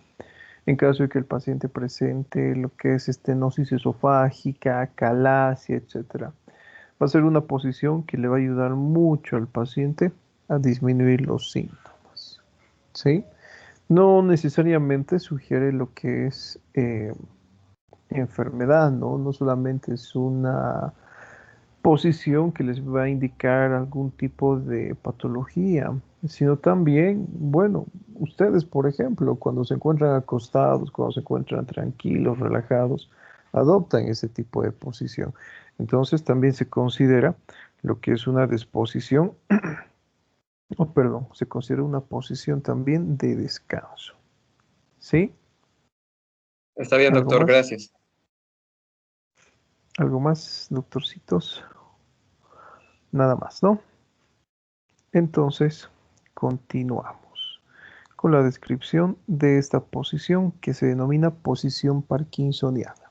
en caso de que el paciente presente lo que es estenosis esofágica, calasia, etc. Va a ser una posición que le va a ayudar mucho al paciente a disminuir los síntomas. ¿Sí? No necesariamente sugiere lo que es enfermedad, ¿no? No solamente es una posición que les va a indicar algún tipo de patología, sino también, bueno, ustedes, por ejemplo, cuando se encuentran acostados, cuando se encuentran tranquilos, relajados, adoptan ese tipo de posición. Entonces también se considera lo que es una disposición, o perdón, se considera una posición también de descanso. ¿Sí? Está bien, ¿Algo doctor, más? gracias. ¿Algo más, doctorcitos? Nada más, ¿no? Entonces, continuamos con la descripción de esta posición que se denomina posición parkinsoniana.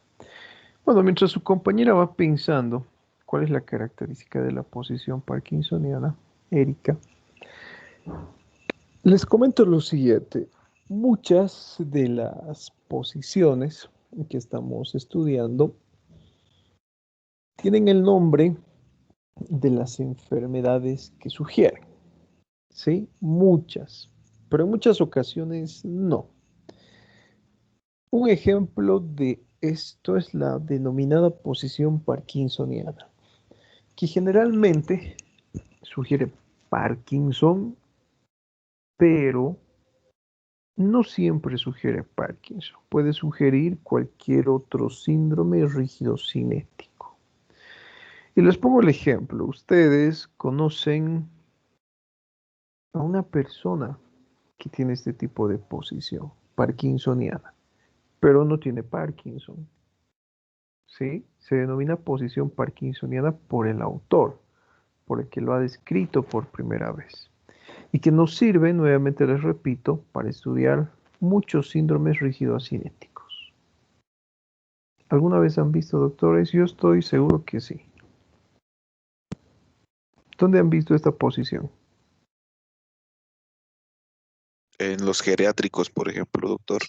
Bueno, mientras su compañera va pensando cuál es la característica de la posición parkinsoniana, Erika, les comento lo siguiente. Muchas de las posiciones que estamos estudiando tienen el nombre de las enfermedades que sugieren. ¿Sí? Muchas, pero en muchas ocasiones no. Un ejemplo de esto es la denominada posición parkinsoniana, que generalmente sugiere Parkinson, pero no siempre sugiere Parkinson. Puede sugerir cualquier otro síndrome rígido cinético. Y les pongo el ejemplo. Ustedes conocen a una persona que tiene este tipo de posición parkinsoniana, pero no tiene Parkinson. ¿Sí? Se denomina posición parkinsoniana por el autor, por el que lo ha descrito por primera vez. Y que nos sirve, nuevamente les repito, para estudiar muchos síndromes rígido-cinéticos. ¿Alguna vez han visto, doctores? Yo estoy seguro que sí. ¿Dónde han visto esta posición? En los geriátricos, por ejemplo, doctor.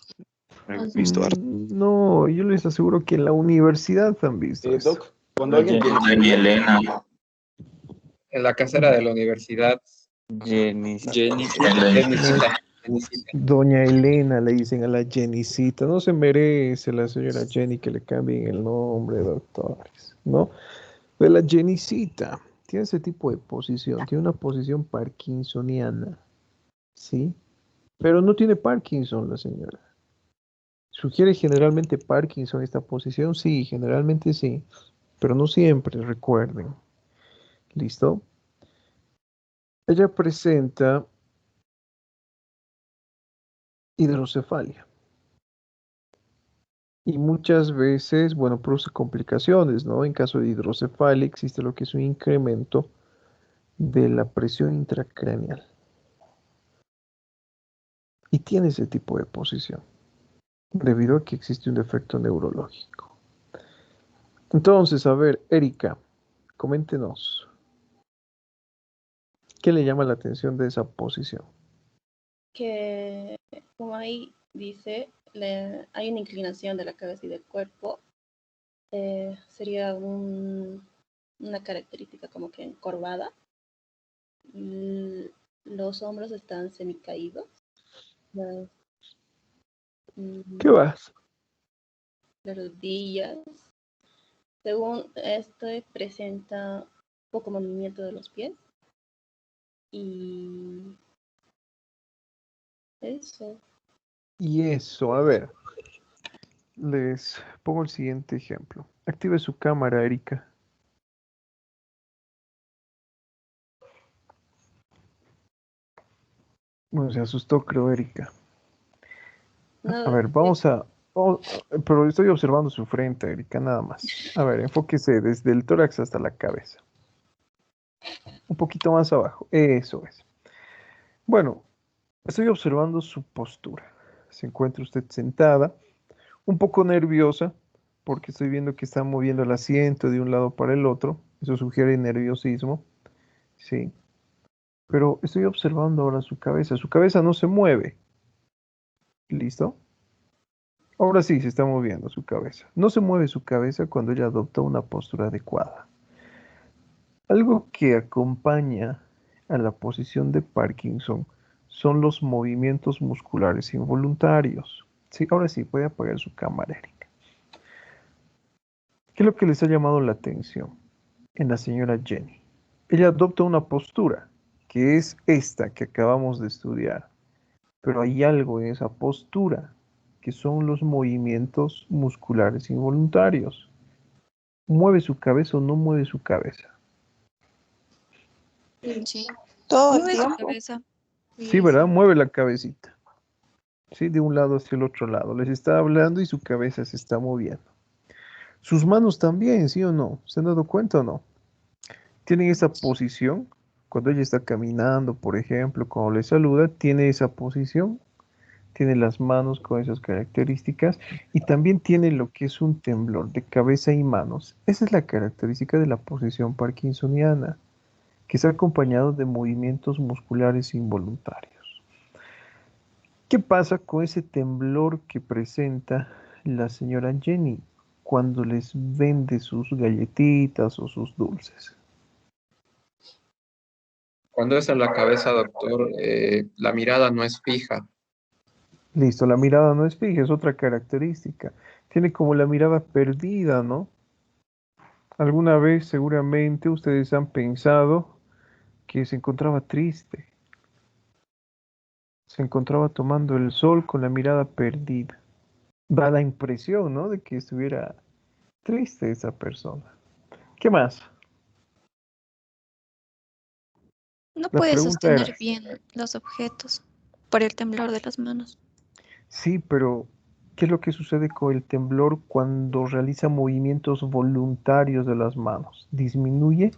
He visto harto. No, yo les aseguro que en la universidad han visto esto. Doc, cuando alguien tiene Doña Elena. En la casera de la universidad. Jenny. Jenicita. Doña Elena le dicen a la Jenicita. No se merece la señora Jenny que le cambien el nombre, doctores, ¿no? Pero la Jenicita tiene ese tipo de posición, tiene una posición parkinsoniana, ¿sí? Pero no tiene Parkinson la señora. ¿Sugiere generalmente Parkinson esta posición? Sí, generalmente sí, pero no siempre, recuerden. ¿Listo? Ella presenta hidrocefalia. Y muchas veces, bueno, produce complicaciones, ¿no? En caso de hidrocefalia existe lo que es un incremento de la presión intracraneal. Y tiene ese tipo de posición, debido a que existe un defecto neurológico. Entonces, a ver, Erika, coméntenos, ¿qué le llama la atención de esa posición? Que, como ahí dice, hay una inclinación de la cabeza y del cuerpo. Sería una característica como que encorvada. Los hombros están semicaídos. ¿Qué vas? las rodillas. Según esto, presenta poco movimiento de los pies. Y eso. Y eso, a ver, les pongo el siguiente ejemplo. Active su cámara, Erika. Bueno, se asustó, creo, Erika. A ver, pero estoy observando su frente, Erika, nada más. A ver, enfóquese desde el tórax hasta la cabeza. Un poquito más abajo, eso es. Bueno, estoy observando su postura. Se encuentra usted sentada, un poco nerviosa, porque estoy viendo que está moviendo el asiento de un lado para el otro. Eso sugiere nerviosismo. Sí. Pero estoy observando ahora su cabeza. Su cabeza no se mueve. ¿Listo? Ahora sí se está moviendo su cabeza. No se mueve su cabeza cuando ella adopta una postura adecuada. Algo que acompaña a la posición de Parkinson son los movimientos musculares involuntarios. Sí, ahora sí, puede apagar su cámara, Erika. ¿Qué es lo que les ha llamado la atención en la señora Jenny? Ella adopta una postura, que es esta que acabamos de estudiar. Pero hay algo en esa postura, que son los movimientos musculares involuntarios. ¿Mueve su cabeza o no mueve su cabeza? Sí. Todo el Mueve su tiempo. cabeza. Sí, ¿verdad? Mueve la cabecita. Sí, de un lado hacia el otro lado. Les está hablando y su cabeza se está moviendo. Sus manos también, ¿sí o no? ¿Se han dado cuenta o no? Tienen esa posición. Cuando ella está caminando, por ejemplo, cuando le saluda, tiene esa posición. Tiene las manos con esas características y también tiene lo que es un temblor de cabeza y manos. Esa es la característica de la posición parkinsoniana, que está acompañado de movimientos musculares involuntarios. ¿Qué pasa con ese temblor que presenta la señora Jenny cuando les vende sus galletitas o sus dulces? Cuando es en la cabeza, doctor, la mirada no es fija. Listo, la mirada no es fija, es otra característica. Tiene como la mirada perdida, ¿no? Alguna vez seguramente ustedes han pensado que se encontraba triste, se encontraba tomando el sol con la mirada perdida. Da la impresión, ¿no? De que estuviera triste esa persona. ¿Qué más? No La puede pregunta era, sostener bien los objetos por el temblor de las manos. sí, pero ¿qué es lo que sucede con el temblor cuando realiza movimientos voluntarios de las manos? ¿Disminuye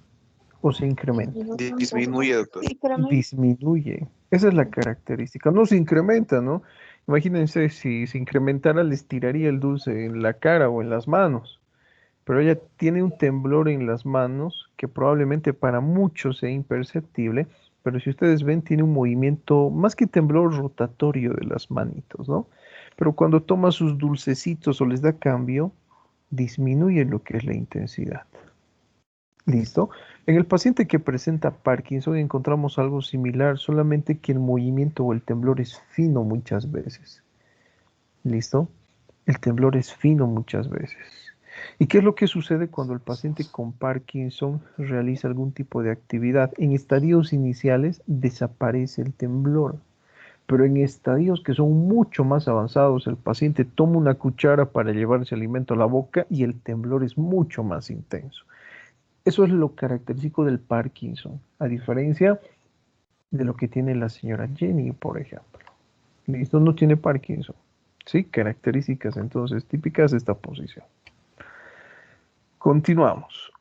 o se incrementa? Disminuye, doctor. Disminuye. Esa es la característica. No se incrementa, ¿no? Imagínense si se incrementara, les tiraría el dulce en la cara o en las manos. Pero ella tiene un temblor en las manos que probablemente para muchos sea imperceptible, pero si ustedes ven, tiene un movimiento más que temblor rotatorio de las manitos, ¿no? Pero cuando toma sus dulcecitos o les da cambio, disminuye lo que es la intensidad. ¿Listo? En el paciente que presenta Parkinson encontramos algo similar, solamente que el movimiento o el temblor es fino muchas veces. ¿Listo? El temblor es fino muchas veces. ¿Y qué es lo que sucede cuando el paciente con Parkinson realiza algún tipo de actividad? En estadios iniciales desaparece el temblor, pero en estadios que son mucho más avanzados, el paciente toma una cuchara para llevarse alimento a la boca y el temblor es mucho más intenso. Eso es lo característico del Parkinson, a diferencia de lo que tiene la señora Jenny, por ejemplo. Listo, no tiene Parkinson. Sí, características entonces típicas de esta posición. Continuamos.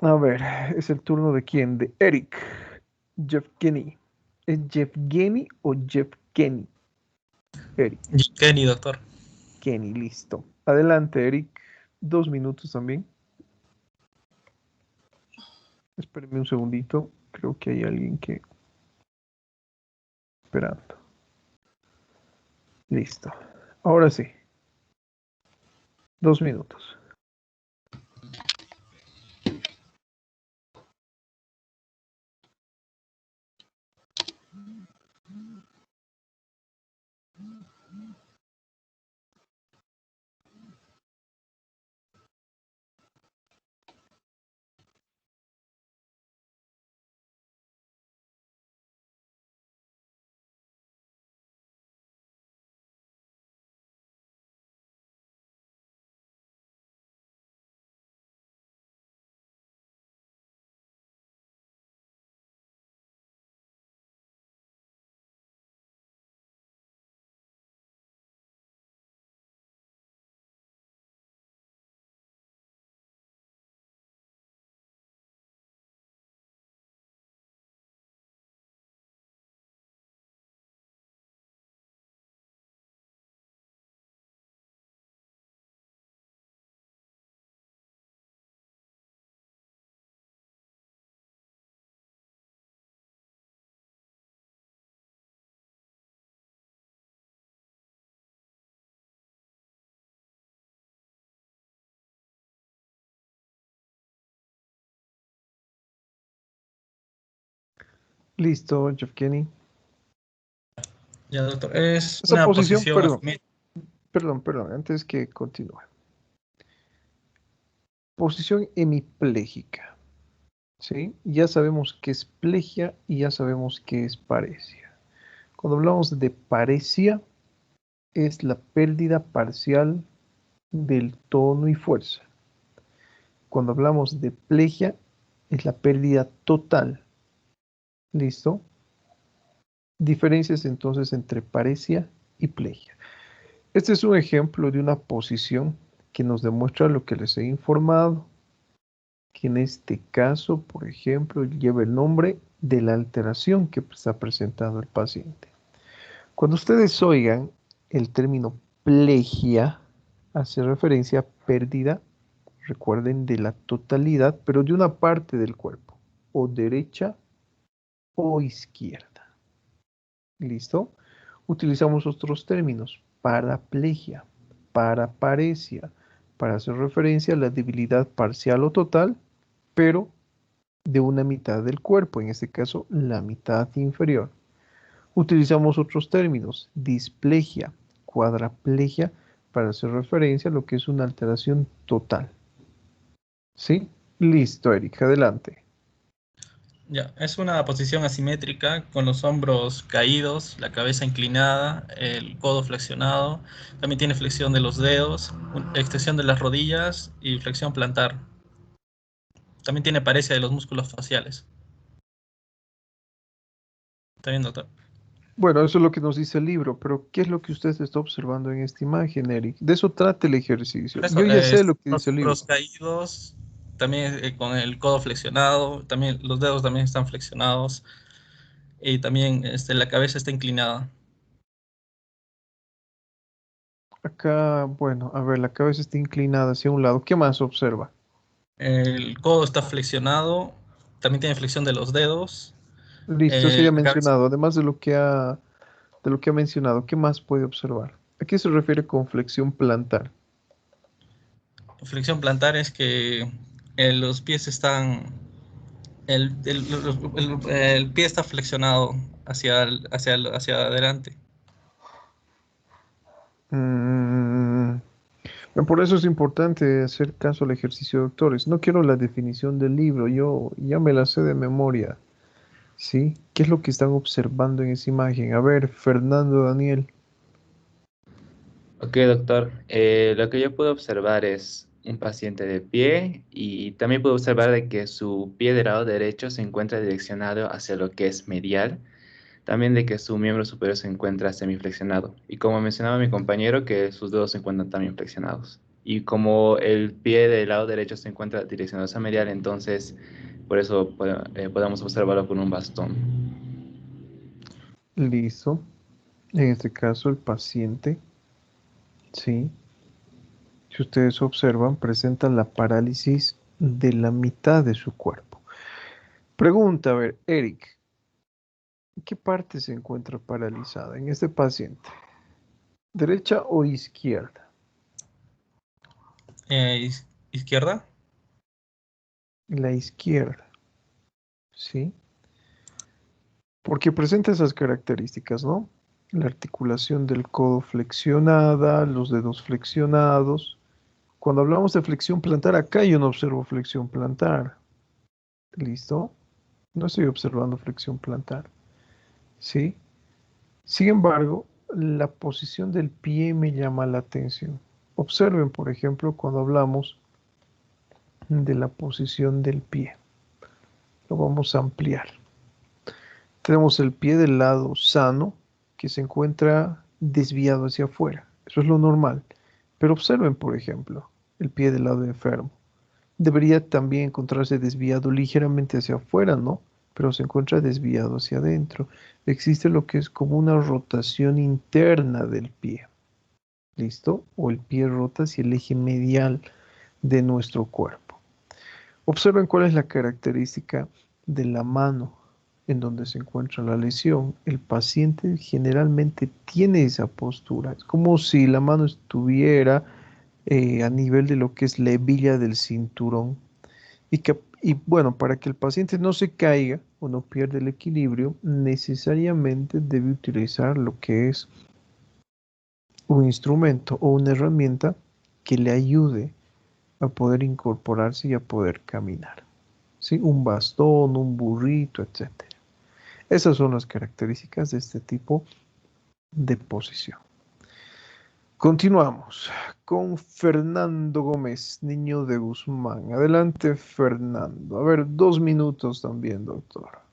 A ver, es el turno de quién? De Eric. Yevgeny. ¿Es Yevgeny o Yevgeny? Eric. Kenny, doctor. Kenny, listo. Adelante, Eric. 2 minutos también. Espérenme un segundito. Creo que hay alguien que... Esperando. Listo. Ahora sí. 2 minutos. Listo, Yevgeny. Ya, doctor. Es Esa una posición, posición perdón, antes que continúe. Posición hemipléjica, ¿sí? Ya sabemos qué es plegia y ya sabemos qué es paresia. Cuando hablamos de paresia, es la pérdida parcial del tono y fuerza. Cuando hablamos de plegia, es la pérdida total. ¿Listo? Diferencias entonces entre paresia y plegia. Este es un ejemplo de una posición que nos demuestra lo que les he informado, que en este caso, por ejemplo, lleva el nombre de la alteración que está presentando el paciente. Cuando ustedes oigan el término plegia, hace referencia a pérdida, recuerden, de la totalidad, pero de una parte del cuerpo, o derecha o izquierda. ¿Listo? Utilizamos otros términos, paraplegia, paraparesia, para hacer referencia a la debilidad parcial o total, pero de una mitad del cuerpo, en este caso la mitad inferior. Utilizamos otros términos, displegia, cuadraplegia, para hacer referencia a lo que es una alteración total. ¿Sí? Listo, Eric, adelante. Ya, es una posición asimétrica con los hombros caídos, la cabeza inclinada, el codo flexionado. También tiene flexión de los dedos, extensión de las rodillas y flexión plantar. También tiene paresia de los músculos faciales. ¿Está bien, doctor? Bueno, eso es lo que nos dice el libro, pero ¿qué es lo que usted está observando en esta imagen, Eric? De eso trata el ejercicio. Por eso, Yo ya sé lo que los dice el libro. hombros caídos, también con el codo flexionado, también los dedos también están flexionados y también la cabeza está inclinada. Acá, bueno, a ver, la cabeza está inclinada hacia un lado. ¿Qué más observa? El codo está flexionado, también tiene flexión de los dedos. Listo, eso ya ha La cabeza, mencionado. Además de lo que ha mencionado, ¿qué más puede observar? ¿A qué se refiere con flexión plantar? flexión plantar es que los pies están, el pie está flexionado hacia adelante. Por eso es importante hacer caso al ejercicio de doctores. No quiero la definición del libro, yo ya me la sé de memoria. ¿Sí? ¿Qué es lo que están observando en esa imagen? A ver, Fernando, Daniel. Ok, doctor. Lo que yo puedo observar es un paciente de pie y también puedo observar de que su pie del lado derecho se encuentra direccionado hacia lo que es medial. También de que su miembro superior se encuentra semiflexionado. Y como mencionaba mi compañero, que sus dedos se encuentran también flexionados. Y como el pie del lado derecho se encuentra direccionado hacia medial, entonces por eso podemos observarlo con un bastón. Listo. En este caso, el paciente, ¿sí? Si ustedes observan, presenta la parálisis de la mitad de su cuerpo. Pregunta, a ver, Eric, ¿qué parte se encuentra paralizada en este paciente? ¿Derecha o izquierda? ¿Izquierda? La izquierda, ¿sí? Porque presenta esas características, ¿no? La articulación del codo flexionada, los dedos flexionados. Cuando hablamos de flexión plantar, acá yo no observo flexión plantar. ¿Listo? No estoy observando flexión plantar. ¿Sí? Sin embargo, la posición del pie me llama la atención. Observen, por ejemplo, cuando hablamos de la posición del pie. Lo vamos a ampliar. Tenemos el pie del lado sano que se encuentra desviado hacia afuera. Eso es lo normal. Pero observen, por ejemplo, el pie del lado enfermo. Debería también encontrarse desviado ligeramente hacia afuera, ¿no? Pero se encuentra desviado hacia adentro. Existe lo que es como una rotación interna del pie. ¿Listo? O el pie rota hacia el eje medial de nuestro cuerpo. Observen cuál es la característica de la mano en donde se encuentra la lesión. El paciente generalmente tiene esa postura. Es como si la mano estuviera a nivel de lo que es la hebilla del cinturón y que Y bueno, para que el paciente no se caiga o no pierda el equilibrio, necesariamente debe utilizar lo que es un instrumento o una herramienta que le ayude a poder incorporarse y a poder caminar. ¿Sí? Un bastón, un burrito, etc. Esas son las características de este tipo de posición. Continuamos con Fernando Gómez, niño de Guzmán. Adelante, Fernando. A ver, 2 minutos también, doctor.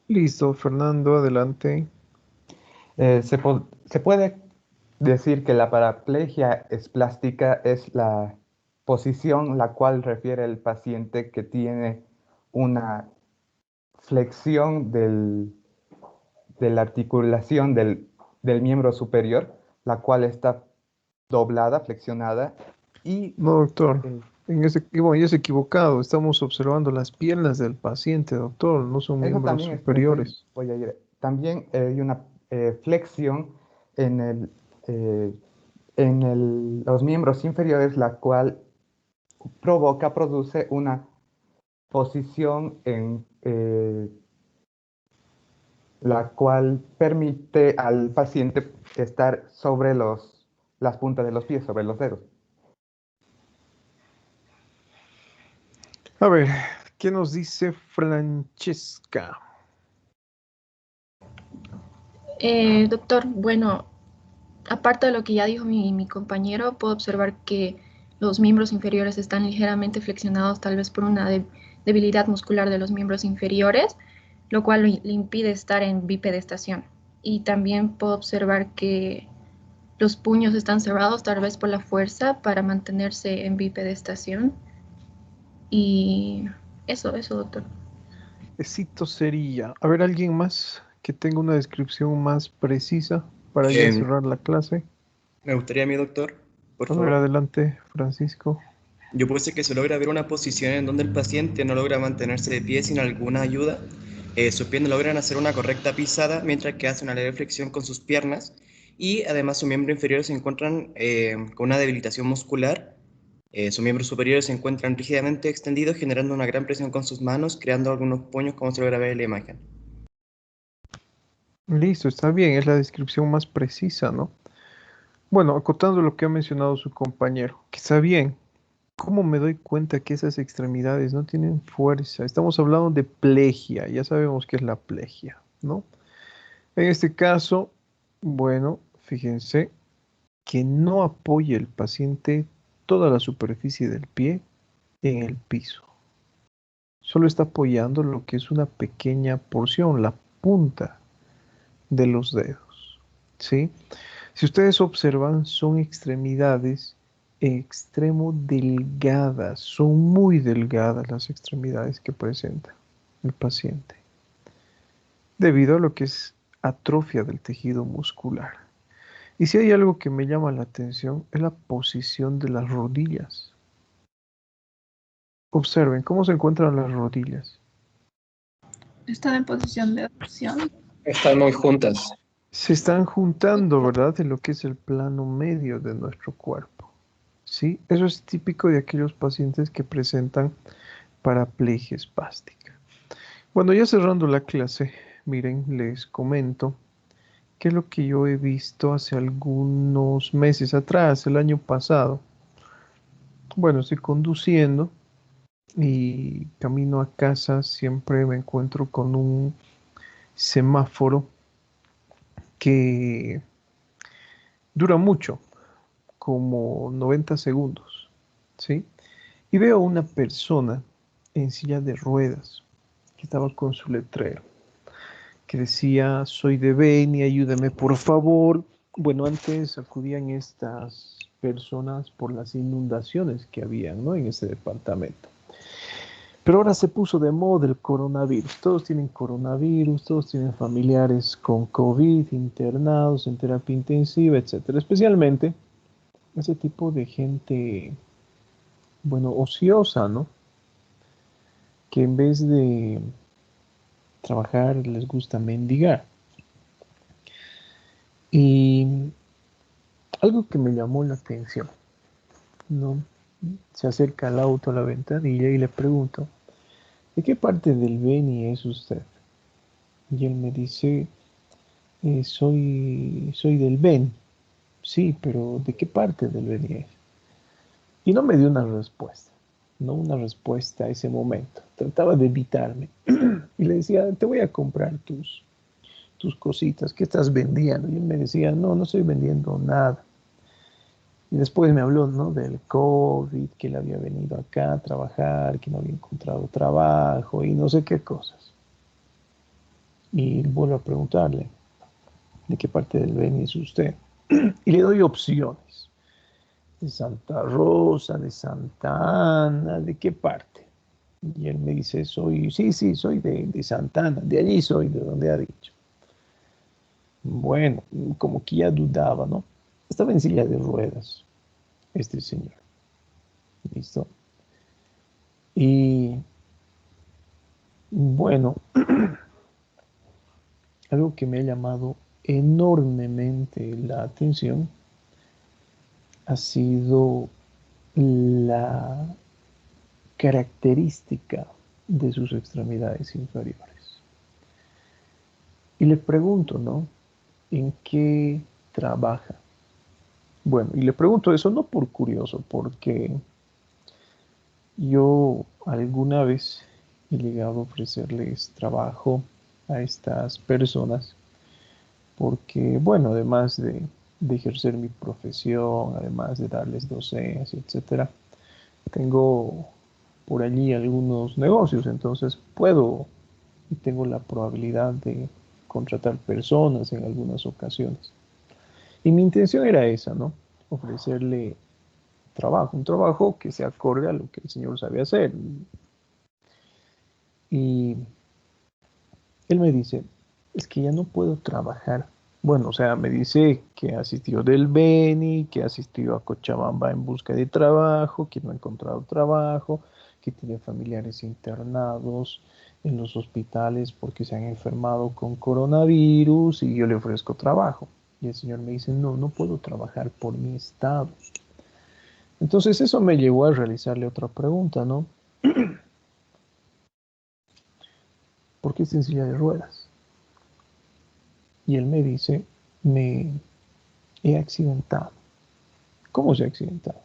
Listo, Fernando, adelante. Se puede decir que la paraplegia esplástica es la posición la cual refiere el paciente que tiene una flexión de la articulación del miembro superior, la cual está doblada, flexionada y... No, doctor. Bueno, ya es equivocado. Estamos observando las piernas del paciente, doctor. No son Eso miembros también superiores. también hay una flexión en los miembros inferiores, la cual produce una posición la cual permite al paciente estar sobre las puntas de los pies, sobre los dedos. A ver, ¿qué nos dice Francesca? Doctor, bueno, aparte de lo que ya dijo mi compañero, puedo observar que los miembros inferiores están ligeramente flexionados, tal vez por una debilidad muscular de los miembros inferiores, lo cual le impide estar en bipedestación. Y también puedo observar que los puños están cerrados, tal vez por la fuerza, para mantenerse en bipedestación. Y eso, doctor. Esito sería. A ver, ¿alguien más que tenga una descripción más precisa para ya cerrar la clase? Me gustaría, mi doctor, por A ver, favor. adelante, Francisco. Yo puse que se logra ver una posición en donde el paciente no logra mantenerse de pie sin alguna ayuda. Sus piernas logran hacer una correcta pisada mientras que hace una leve flexión con sus piernas y además sus miembros inferiores se encuentran con una debilitación muscular. Sus miembros superiores se encuentran rígidamente extendidos generando una gran presión con sus manos, creando algunos puños como se logra ver en la imagen. Listo, está bien, es la descripción más precisa, ¿no? Bueno, acotando lo que ha mencionado su compañero, que está bien. ¿Cómo me doy cuenta que esas extremidades no tienen fuerza? Estamos hablando de plegia, ya sabemos qué es la plegia, ¿no? En este caso, bueno, fíjense que no apoye el paciente toda la superficie del pie en el piso. Solo está apoyando lo que es una pequeña porción, la punta de los dedos, ¿sí? Si ustedes observan, son extremidades en extremo delgadas, son muy delgadas las extremidades que presenta el paciente, debido a lo que es atrofia del tejido muscular. Y si hay algo que me llama la atención, es la posición de las rodillas. Observen cómo se encuentran las rodillas. Están en posición de adopción. Están muy juntas. Se están juntando, ¿verdad?, en lo que es el plano medio de nuestro cuerpo. ¿Sí? Eso es típico de aquellos pacientes que presentan paraplegia espástica. Bueno, ya cerrando la clase, miren, les comento ¿Qué es lo que yo he visto hace algunos meses atrás, el año pasado? Bueno, estoy conduciendo y camino a casa, siempre me encuentro con un semáforo que dura mucho, como 90 segundos, ¿sí? Y veo una persona en silla de ruedas que estaba con su letrero, que decía, soy de Beni, ayúdame por favor. Bueno, antes acudían estas personas por las inundaciones que habían, ¿no?, en ese departamento. Pero ahora se puso de moda el coronavirus. Todos tienen coronavirus, todos tienen familiares con COVID, internados en terapia intensiva, etcétera. Especialmente ese tipo de gente, bueno, ociosa, ¿no? Que en vez de trabajar les gusta mendigar. Y algo que me llamó la atención, ¿no? Se acerca al auto a la ventanilla y le pregunto, ¿de qué parte del Beni es usted? Y él me dice, soy del Beni. Sí, pero ¿de qué parte del Beni es? Y no me dio una respuesta, no una respuesta a ese momento. Trataba de evitarme. Y le decía, te voy a comprar tus cositas, ¿qué estás vendiendo? Y él me decía, no, no estoy vendiendo nada. Y después me habló, ¿no?, del COVID, que él había venido acá a trabajar, que no había encontrado trabajo y no sé qué cosas. Y vuelvo a preguntarle, ¿de qué parte del Beni es usted? Y le doy opciones. De Santa Rosa, de Santa Ana, ¿de qué parte? Y él me dice, soy de Santa Ana, de allí soy, de donde ha dicho. Bueno, como que ya dudaba, ¿no? Estaba en silla de ruedas, este señor. ¿Listo? Y bueno, algo que me ha llamado enormemente la atención ha sido la característica de sus extremidades inferiores. Y le pregunto, ¿no?, ¿en qué trabaja? Bueno, y le pregunto eso no por curioso, porque yo alguna vez he llegado a ofrecerles trabajo a estas personas porque, bueno, además de ejercer mi profesión, además de darles docencia, etcétera, tengo por allí algunos negocios, entonces puedo y tengo la probabilidad de contratar personas en algunas ocasiones. Y mi intención era esa, ¿no? Ofrecerle trabajo, un trabajo que se acorde a lo que el Señor sabe hacer. Y él me dice, es que ya no puedo trabajar. Bueno, o sea, me dice que asistió del Beni, que asistió a Cochabamba en busca de trabajo, que no ha encontrado trabajo, que tiene familiares internados en los hospitales porque se han enfermado con coronavirus y yo le ofrezco trabajo. Y el Señor me dice, no, no puedo trabajar por mi estado. Entonces eso me llevó a realizarle otra pregunta, ¿no? ¿Por qué está en silla de ruedas? Y él me dice, me he accidentado. ¿Cómo se ha accidentado?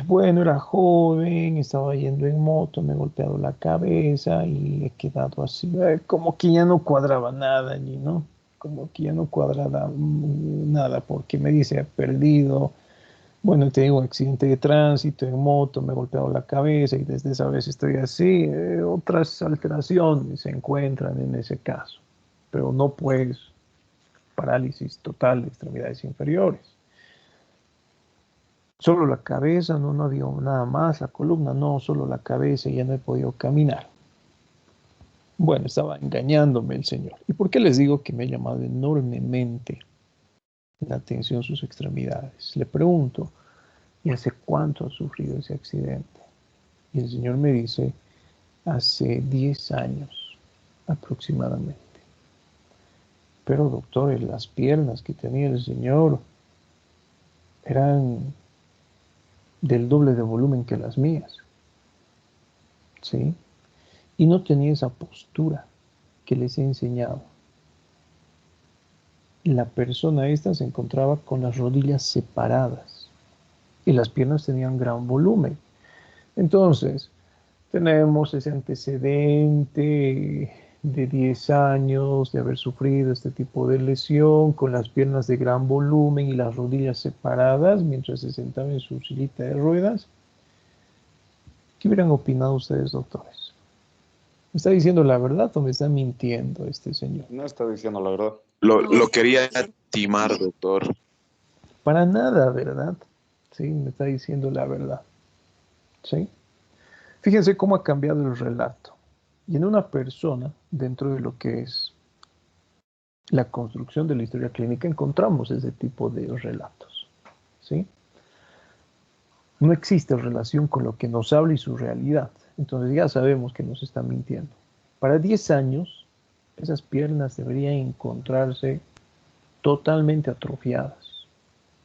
Bueno, era joven, estaba yendo en moto, me he golpeado la cabeza y he quedado así, como que ya no cuadraba nada allí, ¿no? Como que ya no cuadraba nada, porque me dice, he perdido. Bueno, te digo, accidente de tránsito en moto, me he golpeado la cabeza y desde esa vez estoy así. Otras alteraciones se encuentran en ese caso, pero no pues parálisis total de extremidades inferiores. Solo la cabeza, no, no había nada más, la columna no, solo la cabeza y ya no he podido caminar. Bueno, estaba engañándome el Señor. ¿Y por qué les digo que me ha llamado enormemente la atención sus extremidades? Le pregunto, ¿y hace cuánto ha sufrido ese accidente? Y el Señor me dice, hace 10 años aproximadamente. Pero doctor, las piernas que tenía el Señor eran del doble de volumen que las mías. ¿Sí? Y no tenía esa postura que les he enseñado. la persona esta se encontraba con las rodillas separadas y las piernas tenían gran volumen. Entonces, tenemos ese antecedente de 10 años de haber sufrido este tipo de lesión, con las piernas de gran volumen y las rodillas separadas mientras se sentaba en su sillita de ruedas. ¿Qué hubieran opinado ustedes, doctores? ¿Me está diciendo la verdad o me está mintiendo este señor? No está diciendo la verdad. Lo quería timar, doctor. Para nada, ¿verdad? Sí, me está diciendo la verdad. ¿Sí? Fíjense cómo ha cambiado el relato. Y en una persona, dentro de lo que es la construcción de la historia clínica, encontramos ese tipo de relatos. ¿Sí? No existe relación con lo que nos habla y su realidad. Entonces ya sabemos que nos está mintiendo. Para 10 años, esas piernas deberían encontrarse totalmente atrofiadas.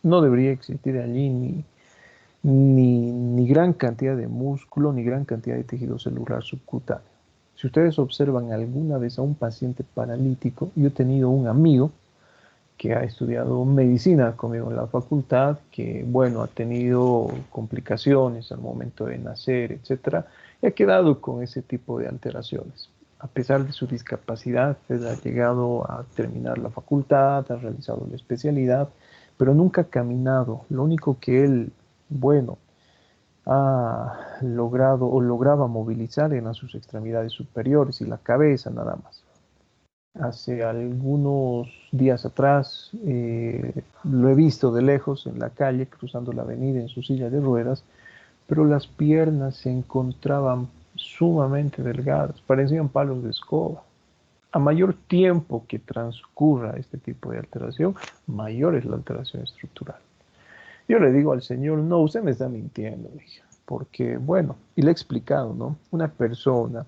No debería existir allí ni gran cantidad de músculo, ni gran cantidad de tejido celular subcutáneo. Si ustedes observan alguna vez a un paciente paralítico, yo he tenido un amigo que ha estudiado medicina conmigo en la facultad, que, bueno, ha tenido complicaciones al momento de nacer, etcétera, y ha quedado con ese tipo de alteraciones. A pesar de su discapacidad, él ha llegado a terminar la facultad, ha realizado la especialidad, pero nunca ha caminado. Lo único que él, bueno, ha logrado o lograba movilizar eran sus extremidades superiores y la cabeza nada más. Hace algunos días atrás lo he visto de lejos en la calle, cruzando la avenida en su silla de ruedas, pero las piernas se encontraban sumamente delgadas, parecían palos de escoba. A mayor tiempo que transcurra este tipo de alteración, mayor es la alteración estructural. Yo le digo al señor, no, usted me está mintiendo, dije, porque, bueno, y le he explicado, ¿no? Una persona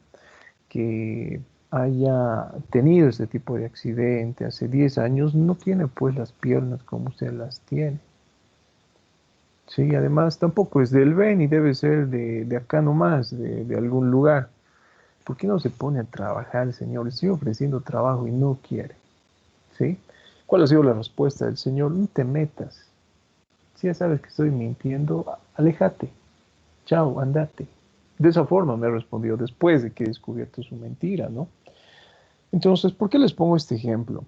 que haya tenido este tipo de accidente hace 10 años no tiene pues las piernas como usted las tiene. Sí, además tampoco es del Beni, debe ser de acá nomás, de algún lugar. ¿Por qué no se pone a trabajar, señor? Le estoy ofreciendo trabajo y no quiere. ¿Sí? ¿Cuál ha sido la respuesta del señor? No te metas. Si ya sabes que estoy mintiendo, aléjate. Chao, andate. De esa forma me respondió después de que he descubierto su mentira, ¿no? Entonces, ¿por qué les pongo este ejemplo?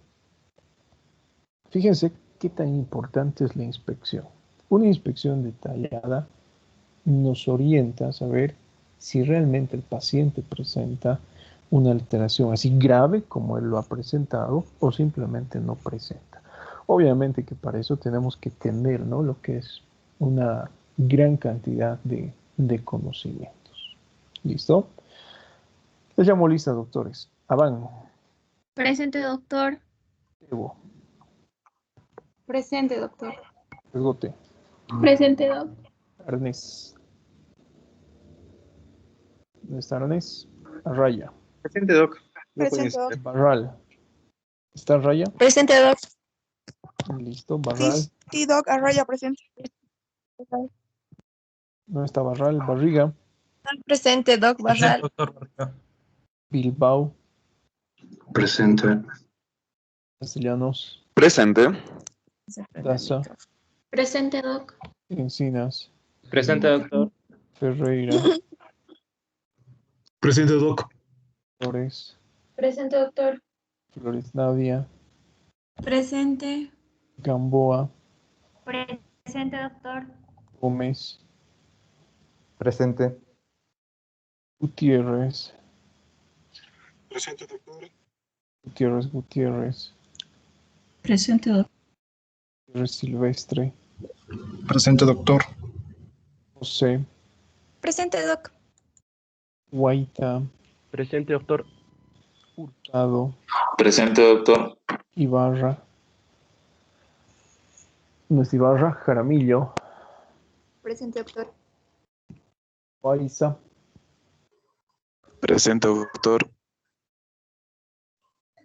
Fíjense qué tan importante es la inspección. Una inspección detallada nos orienta a saber si realmente el paciente presenta una alteración así grave como él lo ha presentado o simplemente no presenta. Obviamente que para eso tenemos que tener, ¿no?, lo que es una gran cantidad de conocimientos. ¿Listo? Les llamo lista, doctores. Abán. Presente, doctor. Evo. Presente, doctor. Pegote. Presente, doc. Arnés. ¿Dónde está Arnés? Arraya. Presente, doc. Presente, doc. Barral. ¿Está Arraya? Presente, doc. Listo. Barral. Sí, doc, Arraya, presente. ¿No está Barral? Barriga. Presente, doc, Barral. Doctor Barriga. Bilbao. Presente. Castellanos. Presente. Daza. Presente, doc. Encinas. Presente, doctor. Ferreira. Presente, doc. Flores. Presente, doctor. Flores Nadia. Presente. Gamboa. Presente, doctor. Gómez. Presente. Gutiérrez. Presente, doctor. Gutiérrez. Presente, doctor. Gutiérrez Silvestre. Presente, doctor. José. Presente, doc. Guaita. Presente, doctor. Hurtado. Presente, doctor. Ibarra. No es Ibarra, Jaramillo. Presente, doctor. Baiza. Presente, doctor.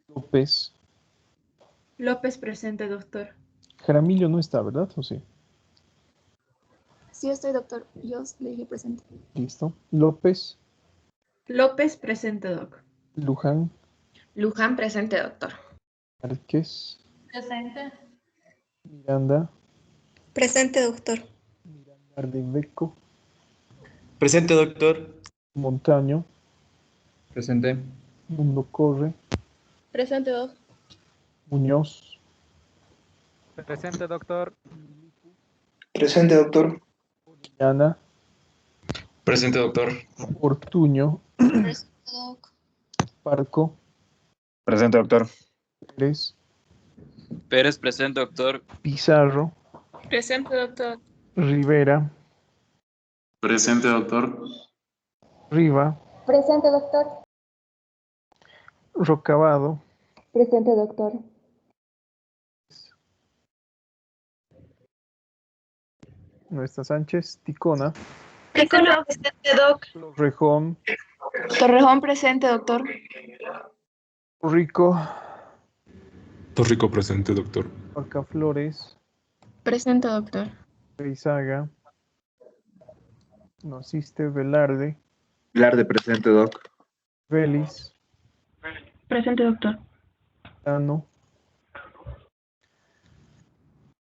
López. López, presente, doctor. Jaramillo no está, ¿verdad? ¿O sí? Sí, estoy, doctor. Yo le dije presente. Listo. López. López, presente, doc. Luján. Luján, presente, doctor. Márquez. Presente. Miranda. Presente, doctor. Ardebeco. Presente, doctor. Montaño. Presente. Mundo Corre. Presente, doc. Muñoz. Presente, doctor. Presente, doctor. Ana. Presente, doctor. Ortuño. Presente, doc. Parco. Presente, doctor. Pérez. Pérez, presente, doctor. Pizarro. Presente, doctor. Rivera. Presente, doctor. Riva. Presente, doctor. Rocabado. Presente, doctor. Nuestra Sánchez. Ticona. Ticona, presente, doc. Torrejón. Torrejón, presente, doctor. Rico. Torrico, presente, doctor. Flores. Presente, doctor. Beizaga. No asiste Velarde. Velarde, presente, doc. Vélez. Presente, doctor. Ano.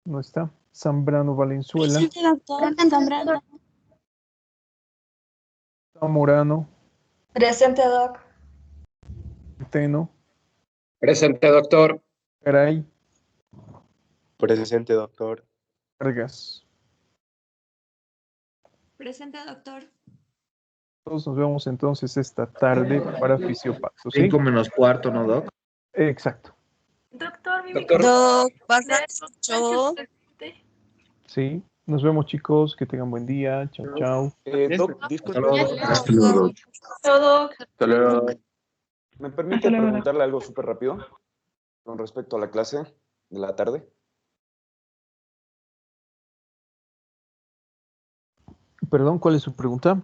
No está. Zambrano Valenzuela. Presente, doctor. Zambrano. Zamorano. Presente, doc. Centeno. Presente, doctor. Garay. Presente, doctor. Vargas. Presente, doctor. Todos nos vemos entonces esta tarde para Fisiopacto, ¿sí? 5 menos cuarto, ¿no, doc? Exacto. Doctor, Doc, ¿pasa 8? Sí. Nos vemos, chicos. Que tengan buen día. Chao, chao. Doc, disculpe. Hasta luego. Doc. Hasta luego. ¿Me permite Hasta luego. preguntarle algo súper rápido con respecto a la clase de la tarde? Perdón, ¿cuál es su pregunta?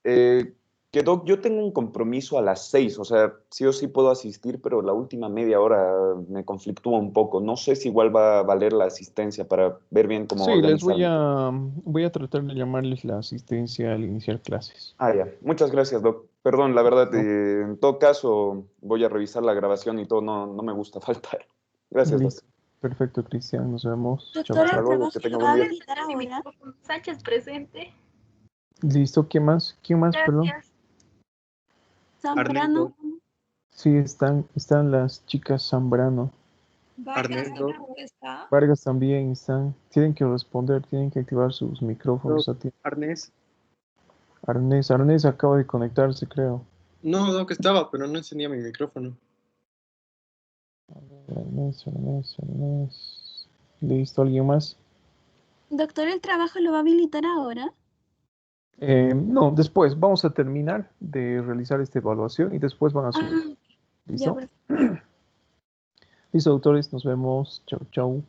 Que Doc, yo tengo un compromiso a las 6, o sea, sí o sí puedo asistir, pero la última media hora me conflictúa un poco. No sé si igual va a valer la asistencia para ver bien cómo Sí, les organizarme. voy a tratar de llamarles la asistencia al iniciar clases. Ya. Muchas gracias, Doc. Perdón, la verdad, en todo caso, voy a revisar la grabación y todo, no me gusta faltar. Gracias, Doc. Listo. Perfecto, Cristian. Nos vemos. Chao, Doctora, chao. ¿el trabajo lo va a habilitar ahora? Sánchez, presente. Listo. ¿Quién más? ¿Quién más? Perdón. Gracias. Zambrano. Sí, están las chicas Zambrano. Vargas tampoco está. Vargas también están. Tienen que responder, tienen que activar sus micrófonos. Arnés. Arnés acaba de conectarse, creo. No, Doc, estaba, pero no encendía mi micrófono. Arnés. ¿Listo? ¿Alguien más? Doctor, ¿el trabajo lo va a habilitar ahora? No, después vamos a terminar de realizar esta evaluación y después van a subir. Ya, ¿Listo? perfecto. Listo, doctores, nos vemos. Chau, chau.